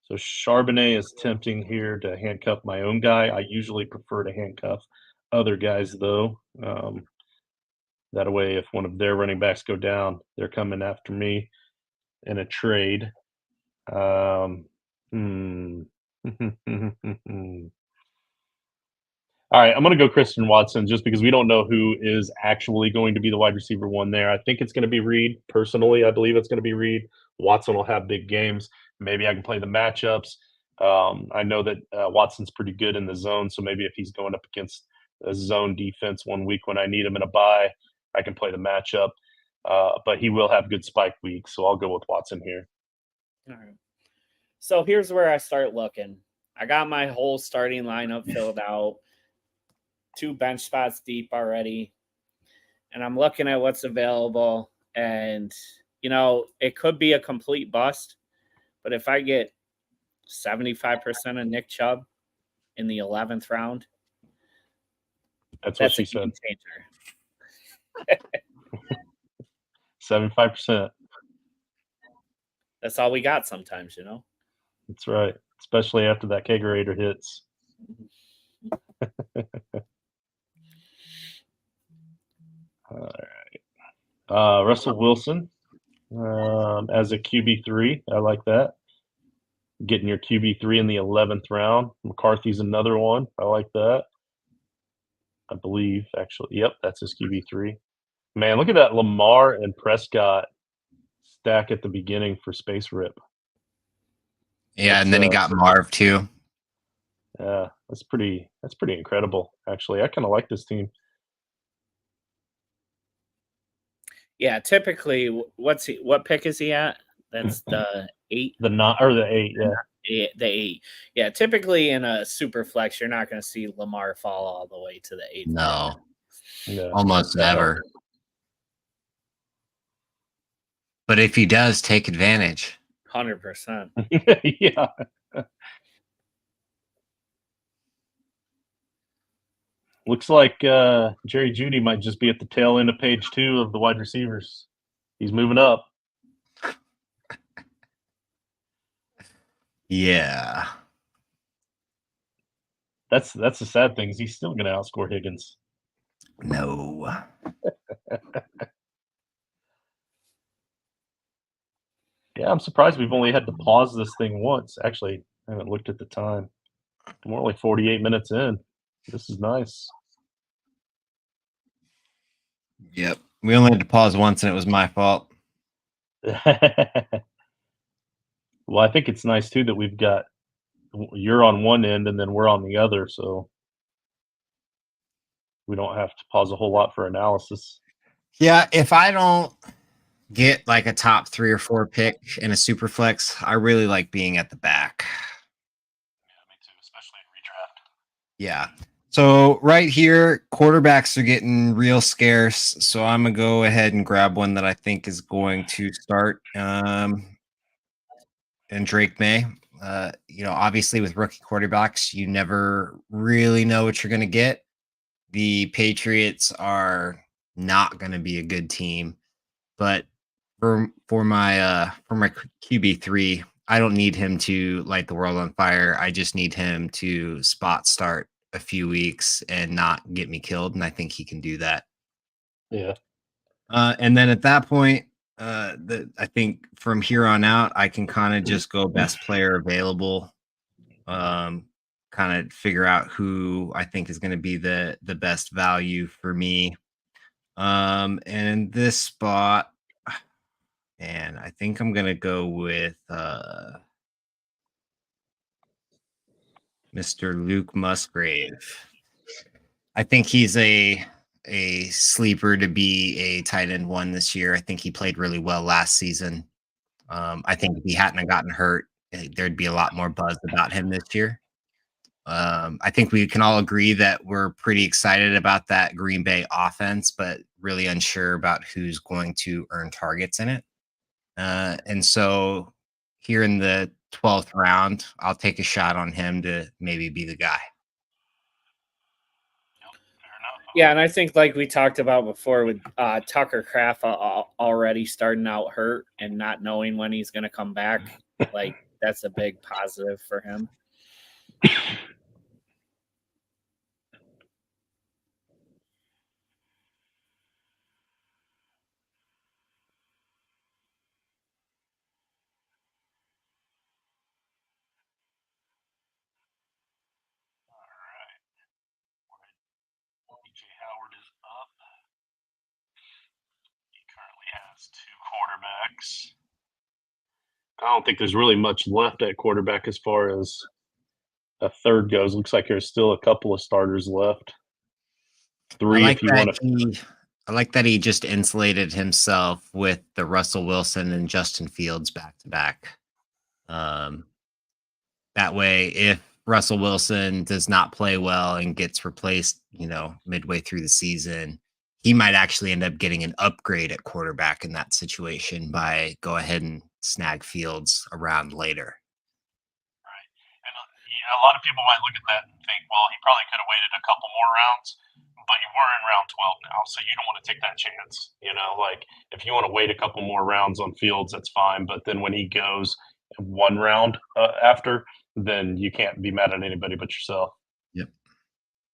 So Charbonnet is tempting here to handcuff my own guy. I usually prefer to handcuff other guys, though. That way, if one of their running backs go down, they're coming after me in a trade. All right, I'm going to go Christian Watson just because we don't know who is actually going to be the wide receiver one there. I think it's going to be Reed. Personally, I believe it's going to be Reed. Watson will have big games. Maybe I can play the matchups. I know that Watson's pretty good in the zone, so maybe if he's going up against a zone defense one week when I need him in a bye, I can play the matchup. But he will have good spike weeks, so I'll go with Watson here. All right. So here's where I start looking. I got my whole starting lineup filled out. 2 bench spots deep already. And I'm looking at what's available. And, it could be a complete bust. But if I get 75% of Nick Chubb in the 11th round, that's what she said. 75%. That's all we got sometimes, That's right. Especially after that kegerator hits. All right. Russell Wilson as a QB3. I like that. Getting your QB3 in the 11th round. McCarthy's another one. I like that. I believe, actually. Yep, that's his QB3. Man, look at that Lamar and Prescott stack at the beginning for Space Rip. Yeah, and then he got Marv too. Yeah, that's pretty incredible, actually. I kind of like this team. Yeah, typically, what pick is he at? That's the 8. The 8, yeah. The 8. Yeah, typically in a super flex, you're not going to see Lamar fall all the way to the 8th. No, yeah. Almost never. But if he does, take advantage. 100%. Yeah. Looks like Jerry Jeudy might just be at the tail end of page 2 of the wide receivers. He's moving up. Yeah. That's the sad thing is he's still going to outscore Higgins. No. Yeah, I'm surprised we've only had to pause this thing once. Actually, I haven't looked at the time. We're only 48 minutes in. This is nice. Yep. We only had to pause once, and it was my fault. Well, I think it's nice, too, that we've got you're on one end and then we're on the other, so we don't have to pause a whole lot for analysis. Yeah, if I don't get like a top 3 or 4 pick in a super flex, I really like being at the back. Yeah, me too, especially in redraft. Yeah. So right here, quarterbacks are getting real scarce. So I'm gonna go ahead and grab one that I think is going to start. And Drake May. Obviously with rookie quarterbacks, you never really know what you're gonna get. The Patriots are not gonna be a good team, but for my QB3, I don't need him to light the world on fire. I just need him to spot start a few weeks and not get me killed, and I think he can do that. Yeah. And then at that point, I think from here on out, I can kind of just go best player available, kind of figure out who I think is going to be the best value for me. And in this spot, And I think I'm going to go with Mr. Luke Musgrave. I think he's a sleeper to be a tight end 1 this year. I think he played really well last season. I think if he hadn't gotten hurt, there'd be a lot more buzz about him this year. I think we can all agree that we're pretty excited about that Green Bay offense, but really unsure about who's going to earn targets in it. And so here in the 12th round, I'll take a shot on him to maybe be the guy. Yeah, and I think like we talked about before with Tucker Kraft already starting out hurt and not knowing when he's going to come back, like that's a big positive for him. Howard is up. He currently has 2 quarterbacks. I don't think there's really much left at quarterback as far as a third goes. Looks like there's still a couple of starters left. 3 if you want to. I like that he just insulated himself with the Russell Wilson and Justin Fields back to back. That way, if Russell Wilson does not play well and gets replaced, midway through the season, he might actually end up getting an upgrade at quarterback in that situation by go ahead and snag Fields around later. Right. And a lot of people might look at that and think, well, he probably could have waited a couple more rounds, but we're in round 12 now, so you don't want to take that chance. Like if you want to wait a couple more rounds on Fields, that's fine. But then when he goes 1 round after, then you can't be mad at anybody but yourself. Yep.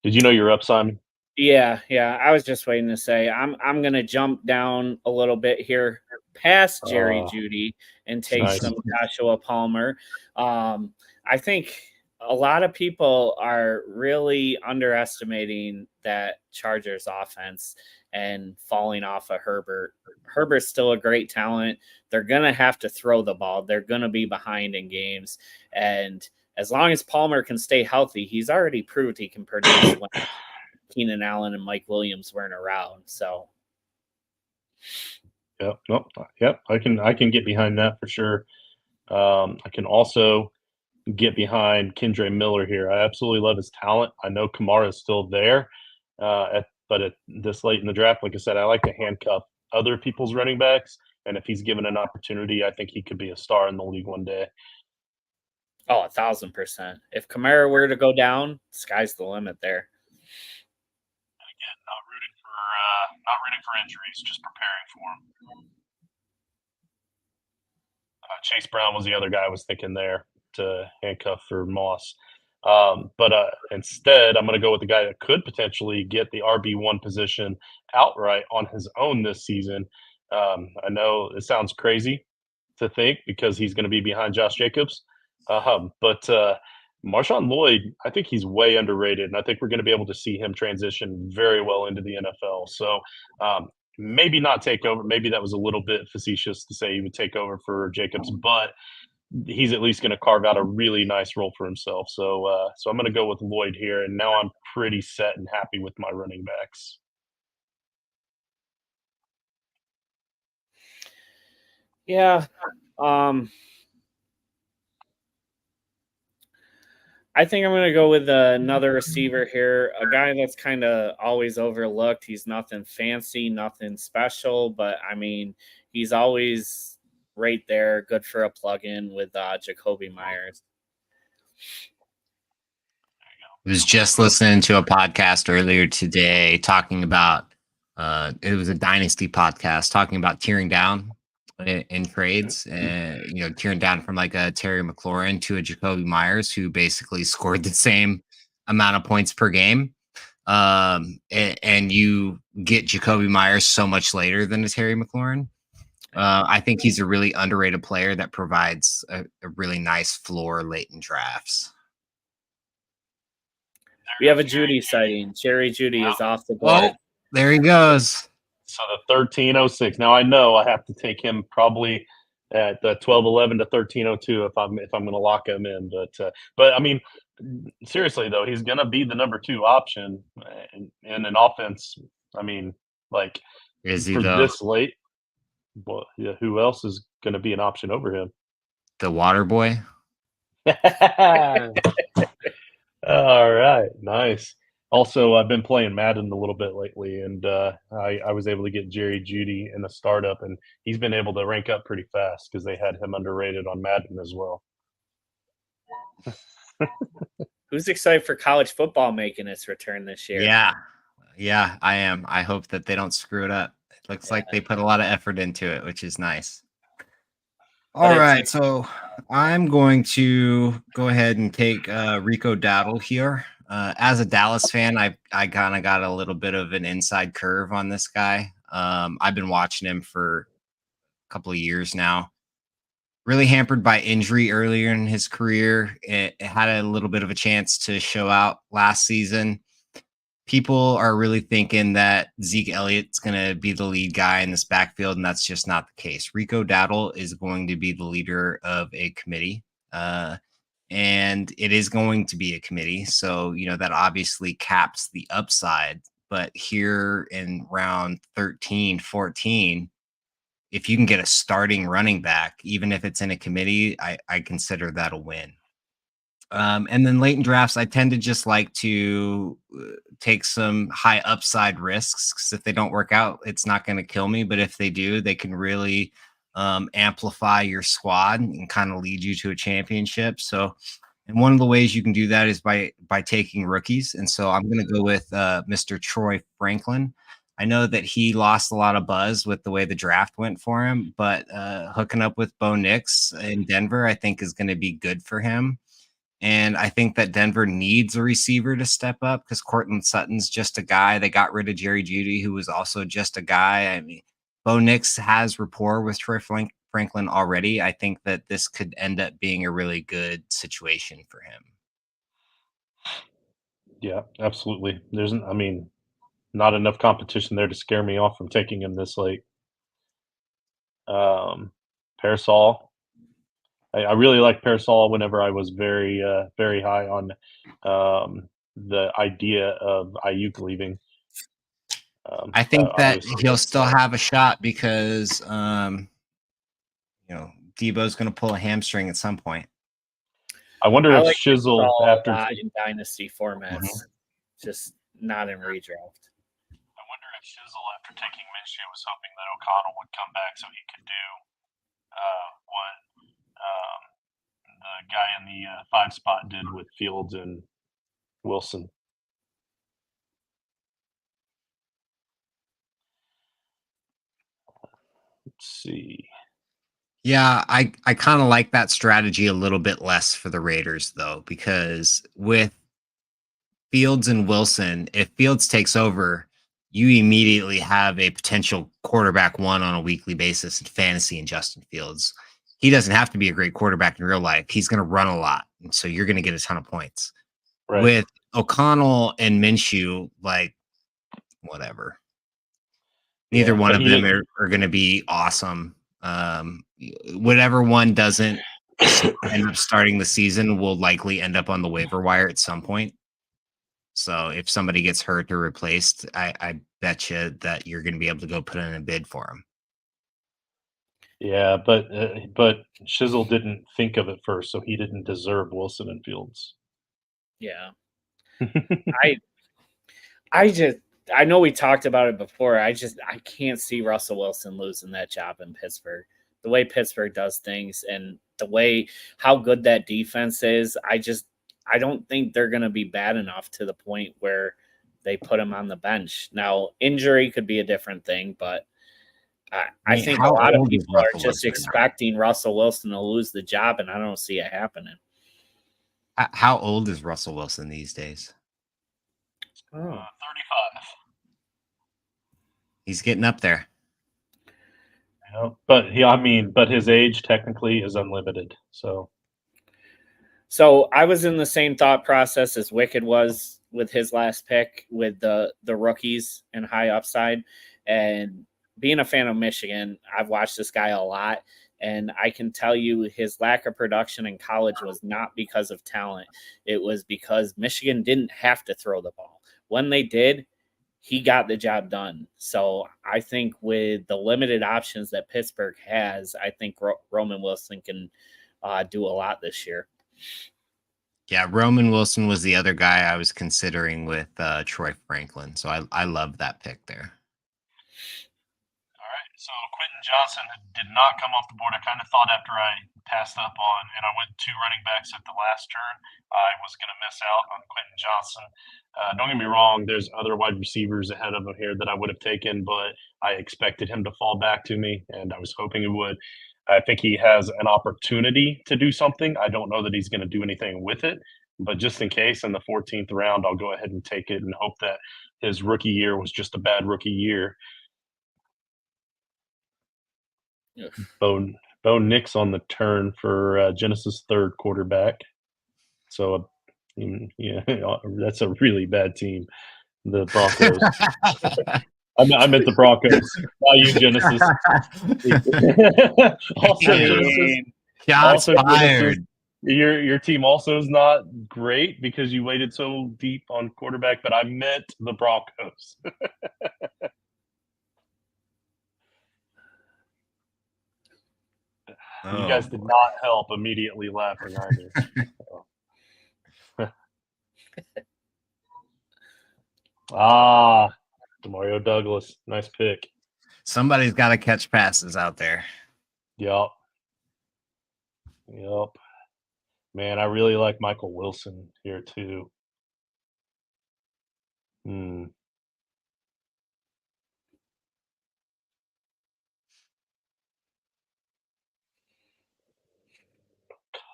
Did you know you're up, Simon? Yeah. I was just waiting to say I'm gonna jump down a little bit here past Jerry Jeudy and take some Joshua Palmer. I think a lot of people are really underestimating that Chargers offense and falling off of Herbert. Herbert's still a great talent. They're going to have to throw the ball. They're going to be behind in games. And as long as Palmer can stay healthy, he's already proved he can produce when Keenan Allen and Mike Williams weren't around. So, Yep. I can get behind that for sure. I can also get behind Kendre Miller here. I absolutely love his talent. I know Kamara is still there, but at this late in the draft, like I said, I like to handcuff other people's running backs. And if he's given an opportunity, I think he could be a star in the league one day. Oh, 1,000%. If Kamara were to go down, sky's the limit there. And again, not rooting for injuries, just preparing for him. Chase Brown was the other guy I was thinking there to handcuff for Moss. But instead, I'm going to go with the guy that could potentially get the RB1 position outright on his own this season. I know it sounds crazy to think because he's going to be behind Josh Jacobs. But Marshawn Lloyd, I think he's way underrated, and I think we're going to be able to see him transition very well into the NFL. So maybe not take over. Maybe that was a little bit facetious to say he would take over for Jacobs, but he's at least going to carve out a really nice role for himself. So I'm going to go with Lloyd here, and now I'm pretty set and happy with my running backs. Yeah. I think I'm going to go with another receiver here, a guy that's kind of always overlooked. He's nothing fancy, nothing special, but I mean, he's always right there, good for a plug-in with Jacoby Myers. I was just listening to a podcast earlier today talking about it was a dynasty podcast talking about tearing down in trades and tearing down from like a Terry McLaurin to a Jacoby Myers who basically scored the same amount of points per game. And you get Jacoby Myers so much later than a Terry McLaurin. I think he's a really underrated player that provides a really nice floor late in drafts. We have a Jeudy sighting. Jerry Jeudy is off the board. Oh, there he goes. So the 1306. Now I know I have to take him probably at the 1211 to 1302 if I'm going to lock him in. But I mean, seriously though, he's going to be the number 2 option in an offense. I mean, like Is he for though? this late, well, yeah, who else is going to be an option over him? The water boy? All right, nice. Also, I've been playing Madden a little bit lately, and I was able to get Jerry Jeudy in a startup, and he's been able to rank up pretty fast because they had him underrated on Madden as well. Who's excited for college football making its return this year? Yeah, I am. I hope that they don't screw it up. It looks like they put a lot of effort into it, which is nice. All right, so I'm going to go ahead and take Rico Dowdle here. As a Dallas fan, I kind of got a little bit of an inside curve on this guy. I've been watching him for a couple of years now. Really hampered by injury earlier in his career. It had a little bit of a chance to show out last season. People are really thinking that Zeke Elliott's going to be the lead guy in this backfield, and that's just not the case. Rico Dowdle is going to be the leader of a committee, and it is going to be a committee. So, that obviously caps the upside. But here in round 13, 14, if you can get a starting running back, even if it's in a committee, I consider that a win. And then late in drafts, I tend to just like to take some high upside risks because if they don't work out, it's not going to kill me. But if they do, they can really amplify your squad and kind of lead you to a championship. So, and one of the ways you can do that is by taking rookies. And so I'm going to go with Mr. Troy Franklin. I know that he lost a lot of buzz with the way the draft went for him, but hooking up with Bo Nix in Denver, I think is going to be good for him. And I think that Denver needs a receiver to step up because Cortland Sutton's just a guy. They got rid of Jerry Jeudy, who was also just a guy. I mean, Bo Nix has rapport with Troy Franklin already. I think that this could end up being a really good situation for him. Yeah, absolutely. There's, not enough competition there to scare me off from taking him this late. Parasol. I really liked Parasol whenever I was very, very high on the idea of Ayuk leaving. I think that he'll still have a shot because, Debo's going to pull a hamstring at some point. I wonder if Shizzle after in dynasty formats, just not in redraft. I wonder if Shizzle after taking Minshew was hoping that O'Connell would come back so he could do what the guy in the 5 spot did with Fields and Wilson. Let's see. Yeah, I kind of like that strategy a little bit less for the Raiders, though, because with Fields and Wilson, if Fields takes over, you immediately have a potential quarterback 1 on a weekly basis in fantasy in Justin Fields. He doesn't have to be a great quarterback in real life. He's going to run a lot, and so you're going to get a ton of points. Right. With O'Connell and Minshew, like, whatever. Neither one of them are going to be awesome. Whatever one doesn't end up starting the season will likely end up on the waiver wire at some point. So if somebody gets hurt or replaced, I bet you that you're going to be able to go put in a bid for him. Yeah, but Shizzle didn't think of it first, so he didn't deserve Wilson and Fields. Yeah. I know we talked about it before. I can't see Russell Wilson losing that job in Pittsburgh. The way Pittsburgh does things and the way how good that defense is, I don't think they're going to be bad enough to the point where they put him on the bench. Now, injury could be a different thing, but I think a lot of people are just expecting Russell Wilson to lose the job, and I don't see it happening. How old is Russell Wilson these days? 35. He's getting up there. Yeah, but his age technically is unlimited. So I was in the same thought process as Wicked was with his last pick with the rookies and high upside. And being a fan of Michigan, I've watched this guy a lot, and I can tell you his lack of production in college was not because of talent. It was because Michigan didn't have to throw the ball. When they did, he got the job done. So I think with the limited options that Pittsburgh has, I think Roman Wilson can do a lot this year. Yeah, Roman Wilson was the other guy I was considering with Troy Franklin. So I love that pick there. All right, so Quentin Johnson did not come off the board. I kind of thought after I passed up on, and I went 2 running backs at the last turn, I was going to miss out on Quentin Johnson. Don't get me wrong, there's other wide receivers ahead of him here that I would have taken, but I expected him to fall back to me, and I was hoping he would. I think he has an opportunity to do something. I don't know that he's going to do anything with it, but just in case in the 14th round, I'll go ahead and take it and hope that his rookie year was just a bad rookie year. Bo Nix on the turn for Genesis' third quarterback. So, yeah, that's a really bad team, the Broncos. I meant the Broncos, not you, Genesis. Also, Shots fired. Genesis, your team also is not great because you waited so deep on quarterback, but I meant the Broncos. You guys did not help immediately laughing either. Demario Douglas. Nice pick. Somebody's got to catch passes out there. Yep. Man, I really like Michael Wilson here too.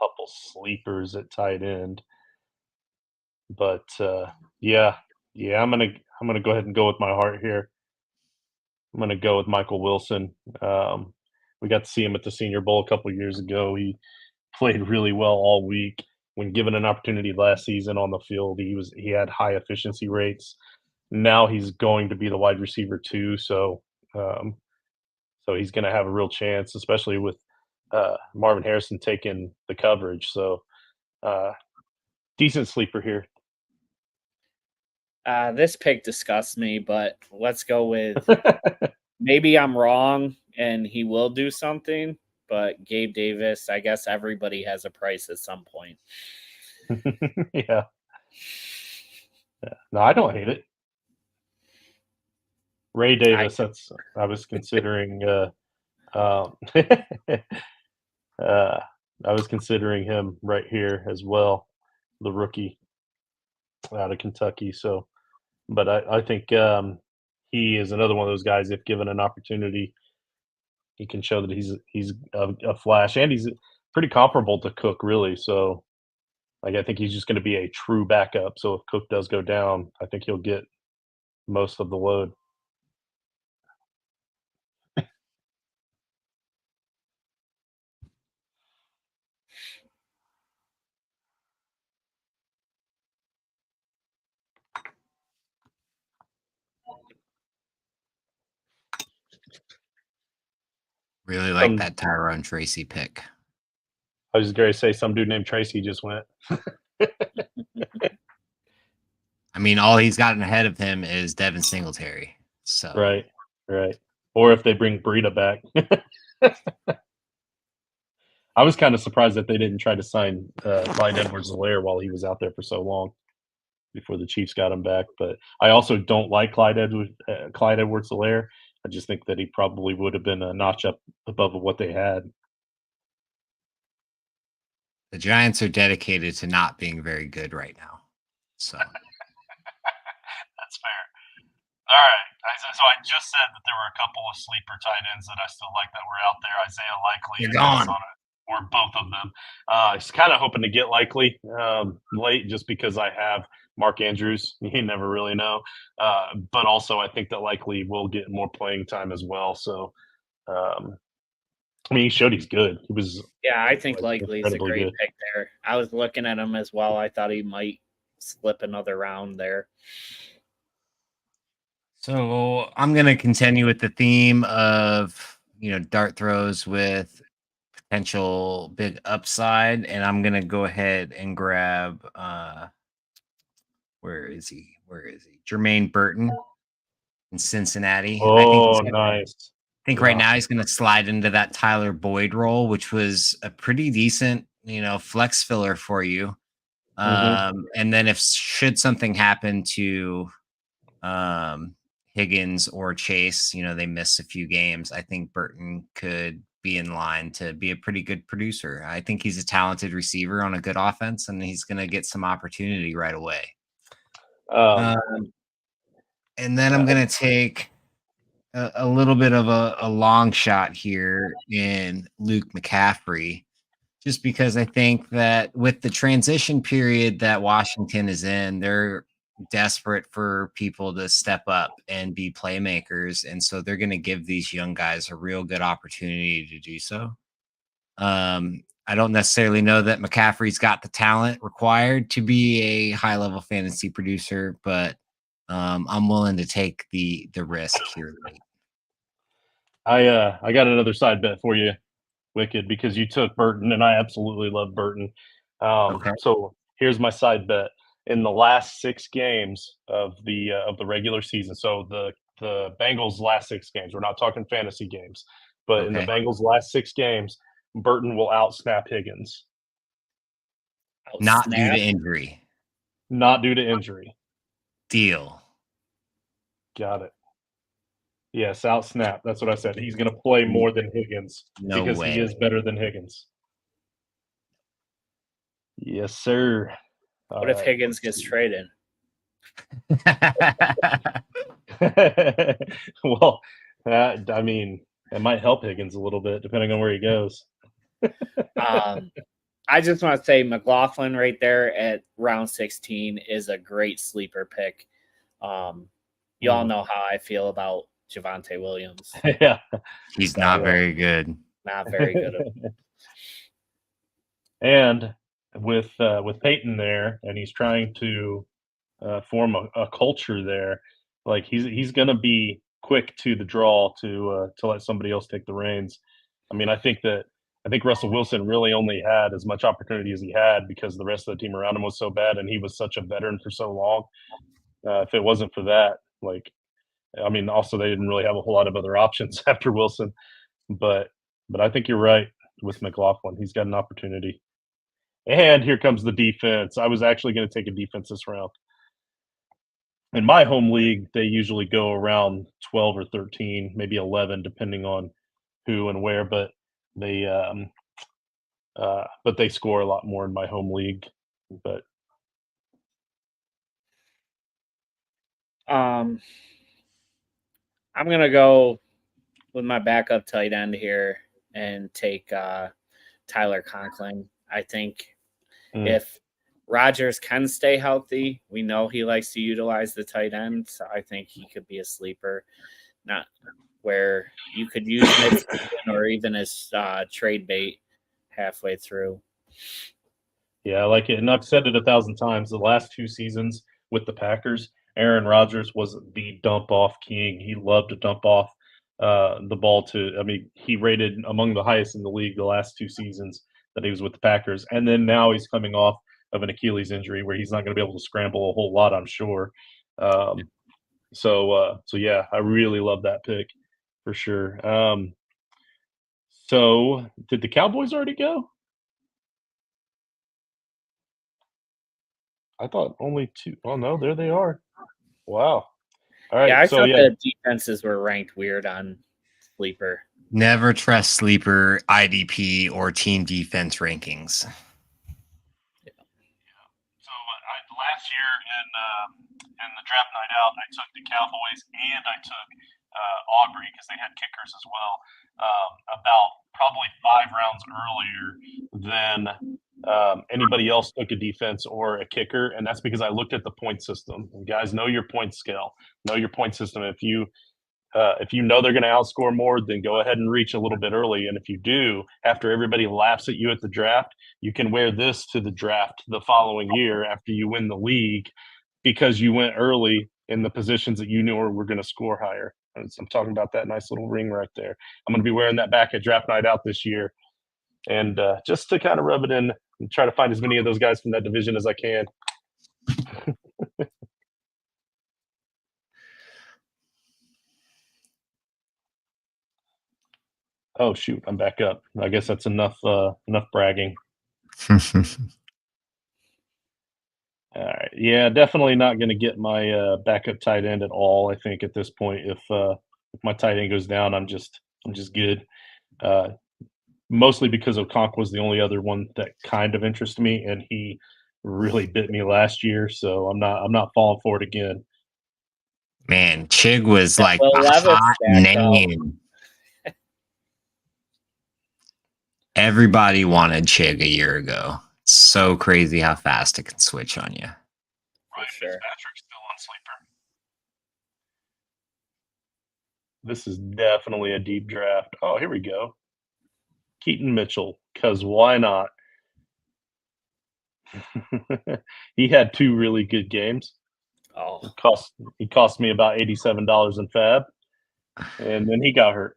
Couple sleepers at tight end, but yeah, I'm gonna go ahead and go with my heart here. I'm gonna go with Michael Wilson. We got to see him at the Senior Bowl a couple years ago. He played really well all week. When given an opportunity last season on the field, he had high efficiency rates. Now he's going to be the wide receiver too, so he's going to have a real chance, especially with Marvin Harrison taking the coverage. So decent sleeper here. This pick disgusts me, but let's go with maybe I'm wrong and he will do something, but Gabe Davis, I guess everybody has a price at some point. Yeah. No, I don't hate it. Ray Davis, I was considering I was considering him right here as well, the rookie out of Kentucky. So, but I think he is another one of those guys. If given an opportunity, he can show that he's a flash, and he's pretty comparable to Cook, really. So, like, I think he's just going to be a true backup. So if Cook does go down, I think he'll get most of the load. Really like that Tyrone Tracy pick. I was going to say some dude named Tracy just went. I mean, all he's gotten ahead of him is Devin Singletary. So right. Or if they bring Breida back. I was kind of surprised that they didn't try to sign Clyde Edwards-Helaire while he was out there for so long before the Chiefs got him back. But I also don't like Clyde Edwards-Helaire. I just think that he probably would have been a notch up above what they had. The Giants are dedicated to not being very good right now. So that's fair. All right. So I just said that there were a couple of sleeper tight ends that I still like that were out there. Isaiah Likely You're gone. Or both of them. I was kind of hoping to get Likely late just because I have Mark Andrews. You never really know. But also I think that Likely will get more playing time as well. So, I mean, he showed he's good. He was. Yeah, I think Likely's a great pick there. I was looking at him as well. I thought he might slip another round there. So I'm going to continue with the theme of, dart throws with potential big upside. And I'm going to go ahead and grab, where is he? Jermaine Burton in Cincinnati. Oh, nice. I think right now he's going to slide into that Tyler Boyd role, which was a pretty decent, flex filler for you. And then should something happen to Higgins or Chase, they miss a few games, I think Burton could be in line to be a pretty good producer. I think he's a talented receiver on a good offense, and he's going to get some opportunity right away. And then I'm going to take a little bit of a long shot here in Luke McCaffrey, just because I think that with the transition period that Washington is in, they're desperate for people to step up and be playmakers. And so they're going to give these young guys a real good opportunity to do so. I don't necessarily know that McCaffrey's got the talent required to be a high-level fantasy producer, but I'm willing to take the risk here. I got another side bet for you, Wicked, because you took Burton, and I absolutely love Burton. Okay. So here's my side bet. In the last 6 games of the regular season, so the Bengals' last 6 games, we're not talking fantasy games, but in the Bengals' last 6 games, Burton will outsnap Higgins. Not due to injury. Not due to injury. Deal. Got it. Yes, outsnap. That's what I said. He's going to play more than Higgins because he is better than Higgins. Yes, sir. What if Higgins gets traded? Well, I mean, it might help Higgins a little bit depending on where he goes. I just want to say McLaughlin right there at round 16 is a great sleeper pick. You all know how I feel about Javonte Williams. Yeah. He's not very good. Not very good. And with Peyton there, and he's trying to form a culture there, like he's going to be quick to the draw to let somebody else take the reins. I mean, I think Russell Wilson really only had as much opportunity as he had because the rest of the team around him was so bad, and he was such a veteran for so long. If it wasn't for that, I mean, also they didn't really have a whole lot of other options after Wilson, but I think you're right with McLaughlin. He's got an opportunity. And here comes the defense. I was actually going to take a defense this round. In my home league, they usually go around 12 or 13, maybe 11, depending on who and where. But they score a lot more in my home league. But I'm gonna go with my backup tight end here and take Tyler Conklin. I think if Rodgers can stay healthy, we know he likes to utilize the tight end, so I think he could be a sleeper, not where you could use midseason or even as trade bait halfway through. Yeah, I like it. And I've said it 1,000 times. The last 2 seasons with the Packers, Aaron Rodgers was the dump-off king. He loved to dump off the ball he rated among the highest in the league the last 2 seasons that he was with the Packers. And then now he's coming off of an Achilles injury where he's not going to be able to scramble a whole lot, I'm sure. So yeah, I really love that pick for sure. So did the Cowboys already go? I thought only 2. Oh, no, there they are. Wow. All right. Yeah, I thought the defenses were ranked weird on Sleeper. Never trust Sleeper, IDP, or team defense rankings. Yeah. So last year in the draft night out, I took the Cowboys and I took Aubrey because they had kickers as well. About probably 5 rounds earlier than anybody else took a defense or a kicker, and that's because I looked at the point system. And guys, know your point scale, know your point system. If you know they're going to outscore more, then go ahead and reach a little bit early. And if you do, after everybody laughs at you at the draft, you can wear this to the draft the following year after you win the league because you went early in the positions that you knew were going to score higher. And so I'm talking about that nice little ring right there. I'm going to be wearing that back at draft night out this year. And just to kind of rub it in and try to find as many of those guys from that division as I can. Oh shoot, I'm back up. I guess that's enough bragging. All right. Yeah, definitely not going to get my backup tight end at all. I think at this point, if my tight end goes down, I'm just good. Mostly because Okonkwo was the only other one that kind of interested me, and he really bit me last year. So I'm not falling for it again. Man, Chig was That like Will a Levis hot backup. name. Everybody wanted Chig a year ago. It's so crazy how fast it can switch on you. For sure. Patrick's still on sleeper. This is definitely a deep draft. Oh, here we go. Keaton Mitchell, because why not? He had 2 really good games. Oh, He cost me about $87 in fab, and then he got hurt.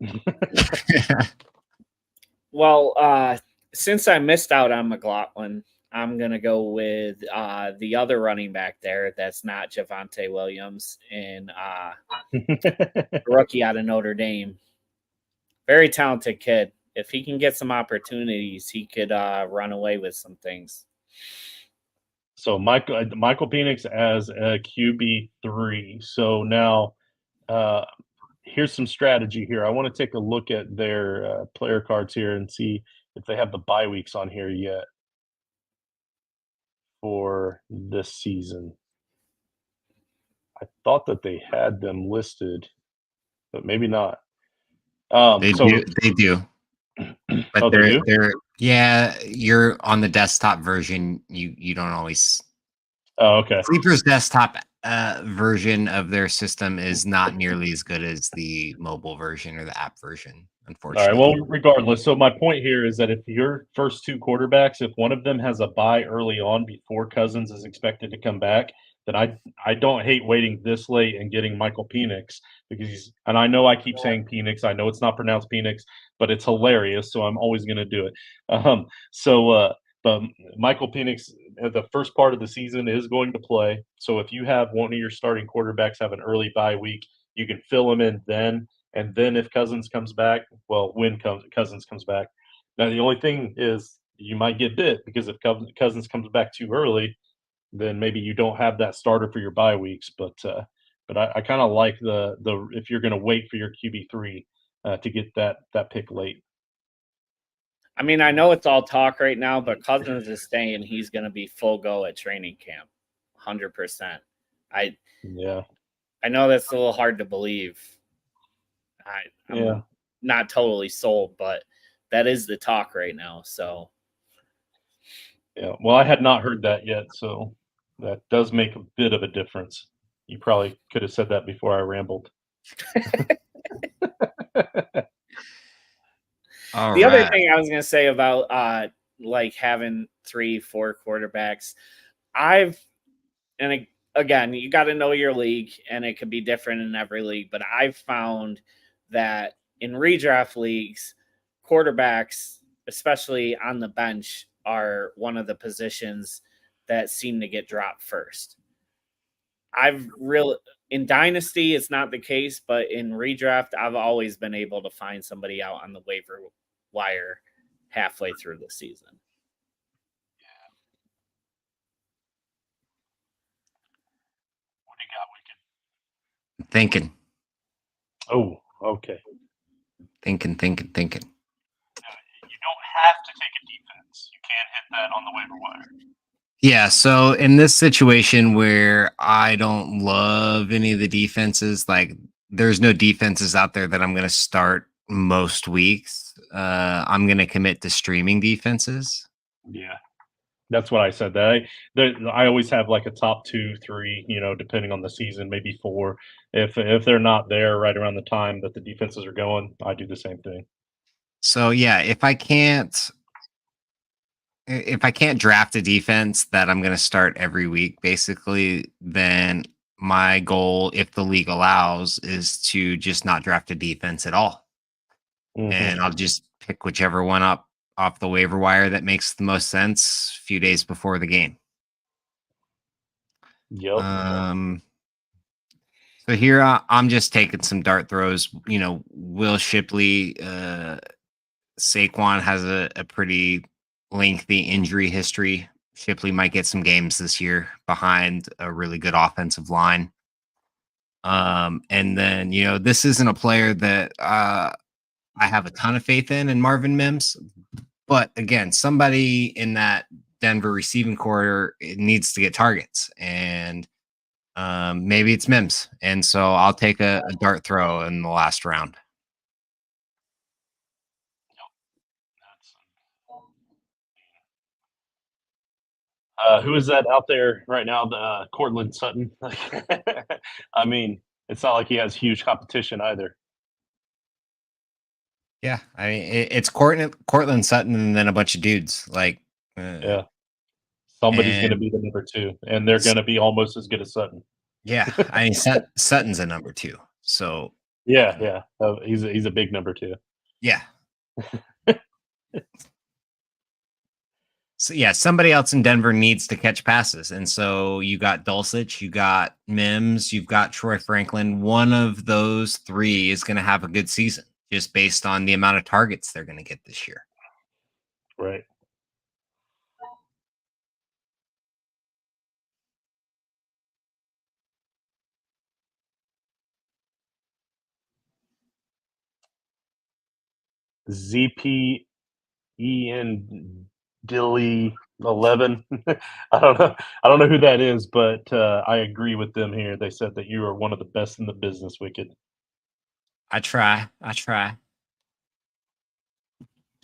well, since I missed out on McLaughlin, I'm gonna go with the other running back there. That's not Javonte Williams and rookie out of Notre Dame. Very talented kid. If he can get some opportunities, he could run away with some things. So Michael Penix as a QB3. So now here's some strategy here. I want to take a look at their player cards here and see if they have the bye weeks on here yet for this season. I thought that they had them listed, but maybe not. They do. But they're yeah, you're on the desktop version. You don't always. Oh, okay. Sleeper's desktop version of their system is not nearly as good as the mobile version or the app version, unfortunately. All right. Well, regardless. So my point here is that if your first 2 quarterbacks, if one of them has a bye early on before Cousins is expected to come back, then I don't hate waiting this late and getting Michael Penix because and I know I keep saying Penix. I know it's not pronounced Penix, but it's hilarious, so I'm always going to do it. But Michael Penix, the first part of the season is going to play. So if you have one of your starting quarterbacks have an early bye week, you can fill him in then. And then if Cousins comes back, well, when Cousins comes back. Now, the only thing is you might get bit because if Cousins comes back too early, then maybe you don't have that starter for your bye weeks. But I kind of like the if you're going to wait for your QB3 to get that pick late. I mean, I know it's all talk right now, but Cousins is saying he's going to be full go at training camp, 100%. I know that's a little hard to believe. I'm not totally sold, but that is the talk right now. So, yeah. Well, I had not heard that yet, so that does make a bit of a difference. You probably could have said that before I rambled. The other thing I was going to say about like having 3-4 quarterbacks, and again, you got to know your league, and it could be different in every league. But I've found that in redraft leagues, quarterbacks, especially on the bench, are one of the positions that seem to get dropped first. In Dynasty, it's not the case, but in redraft, I've always been able to find somebody out on the waiver wire halfway through the season. What do you got, Wicked? Thinking. Oh, okay. Thinking. You don't have to take a defense. You can hit that on the waiver wire. Yeah, so in this situation where I don't love any of the defenses, like there's no defenses out there that I'm going to start most weeks. I'm going to commit to streaming defenses. Yeah, that's what I said. That I always have like a top 2, 3, depending on the season, maybe 4. If they're not there right around the time that the defenses are going, I do the same thing. So yeah, if I can't draft a defense that I'm going to start every week, basically, then my goal, if the league allows, is to just not draft a defense at all. And I'll just pick whichever one up off the waiver wire that makes the most sense a few days before the game. Yep. So here I'm just taking some dart throws. Will Shipley, Saquon has a pretty lengthy injury history. Shipley might get some games this year behind a really good offensive line. And then, this isn't a player that I have a ton of faith in Marvin Mims. But again, somebody in that Denver receiving corridor needs to get targets. And maybe it's Mims. And so I'll take a dart throw in the last round. Who is that out there right now? Cortland Sutton. I mean, it's not like he has huge competition either. Yeah, I mean, it's Cortland Sutton and then a bunch of dudes. Yeah. Somebody's going to be the number 2, and they're going to be almost as good as Sutton. Yeah, I mean, Sutton's a number 2. So yeah. He's a big number 2. Yeah. So yeah, somebody else in Denver needs to catch passes. And so you got Dulcich, you got Mims, you've got Troy Franklin. One of those 3 is going to have a good season just based on the amount of targets they're going to get this year. Right. ZPEN Dilly 11. I don't know who that is, but I agree with them here. They said that you are one of the best in the business, Wicked. I try.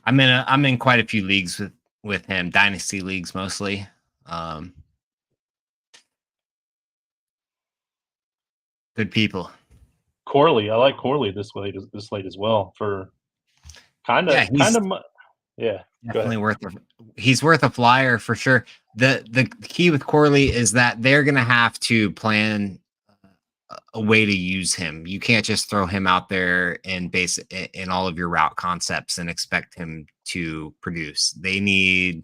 I'm in quite a few leagues with him, dynasty leagues mostly. Good people. Corley, I like Corley this late as well for kind of yeah. Definitely he's worth a flyer for sure. The key with Corley is that they're gonna have to plan a way to use him. You can't just throw him out there and base it in all of your route concepts and expect him to produce. They need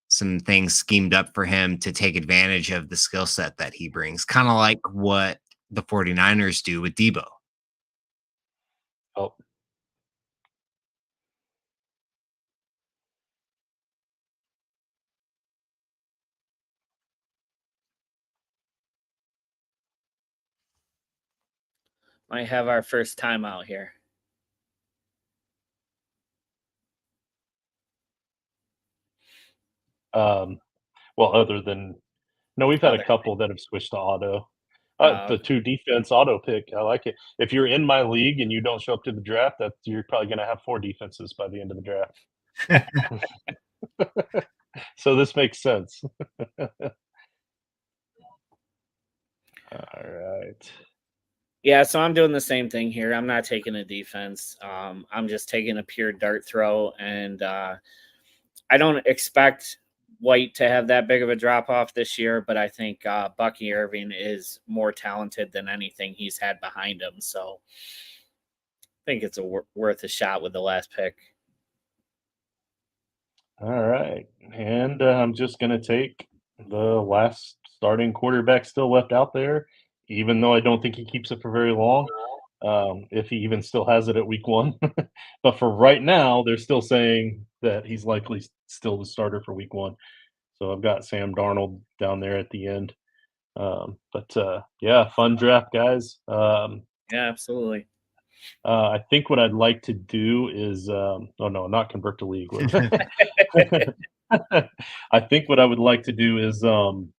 some things schemed up for him to take advantage of the skill set that he brings, kind of like what the 49ers do with Debo. Oh. Might have our first time out here. Well, other than we've had a couple that have switched to auto. The 2 defense auto pick, I like it. If you're in my league and you don't show up to the draft, you're probably going to have 4 defenses by the end of the draft. So this makes sense. All right. Yeah, so I'm doing the same thing here. I'm not taking a defense. I'm just taking a pure dart throw, and I don't expect White to have that big of a drop off this year, but I think Bucky Irving is more talented than anything he's had behind him. So I think it's worth a shot with the last pick. All right. And I'm just going to take the last starting quarterback still left out there, even though I don't think he keeps it for very long, if he even still has it at week 1. But for right now, they're still saying that he's likely still the starter for week 1. So I've got Sam Darnold down there at the end. Yeah, fun draft, guys. Yeah, absolutely. I think what I'd like to do is not convert to league. I think what I would like to do is I'm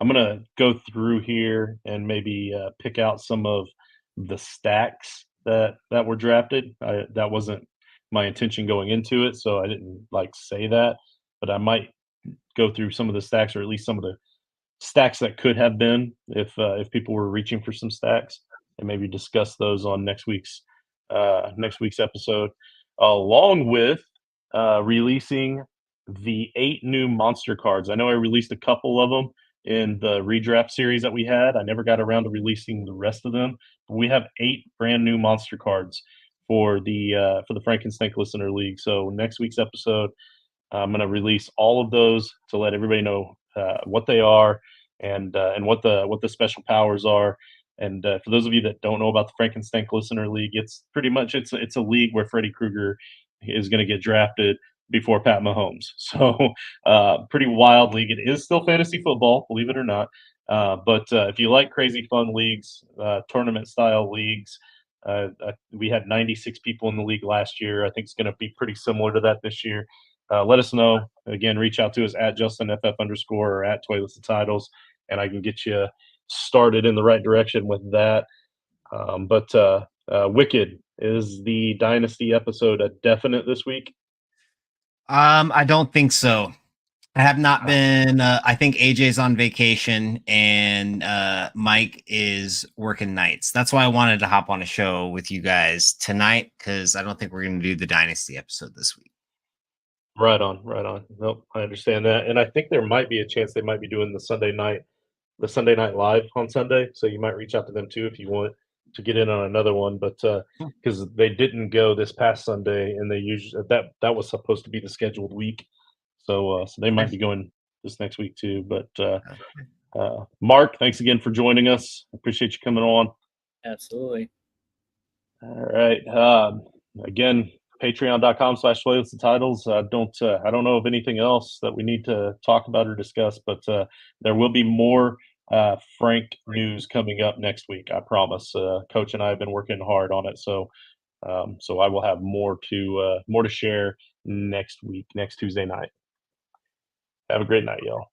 gonna go through here and maybe pick out some of the stacks that were drafted. That wasn't my intention going into it, so I didn't say that, but I might go through some of the stacks, or at least some of the stacks that could have been if people were reaching for some stacks, and maybe discuss those on next week's episode, along with releasing the 8 new monster cards. I know I released a couple of them, in the redraft series that we had. I never got around to releasing the rest of them. But we have 8 brand new monster cards for the Frankenstein Listener League. So next week's episode, I'm going to release all of those to let everybody know what they are and what the special powers are. And for those of you that don't know about the Frankenstein Listener League, it's pretty much it's a league where Freddy Krueger is going to get drafted before Pat Mahomes. So pretty wild league. It is still fantasy football, believe it or not. But if you like crazy fun leagues, tournament style leagues, we had 96 people in the league last year. I think it's going to be pretty similar to that this year. Let us know. Again, reach out to us at JustinFF_ or at Toilets and Titles, and I can get you started in the right direction with that. But Wicked, is the Dynasty episode a definite this week? I don't think so. I have not been. I think AJ's on vacation and Mike is working nights. That's why I wanted to hop on a show with you guys tonight, because I don't think we're going to do the Dynasty episode this week. Right on, right on. Nope, I understand that, and I think there might be a chance they might be doing the Sunday night live on Sunday. So you might reach out to them too if you want to get in on another one. But because they didn't go this past Sunday, and they usually that was supposed to be the scheduled week. So they might be going this next week too. But Mark, thanks again for joining us. Appreciate you coming on. Absolutely. All right. Again, patreon.com/Toilets and Titles. I don't know of anything else that we need to talk about or discuss, but there will be more Frank news coming up next week. I promise. Coach and I have been working hard on it, so I will have more to share next week, next Tuesday night. Have a great night, y'all.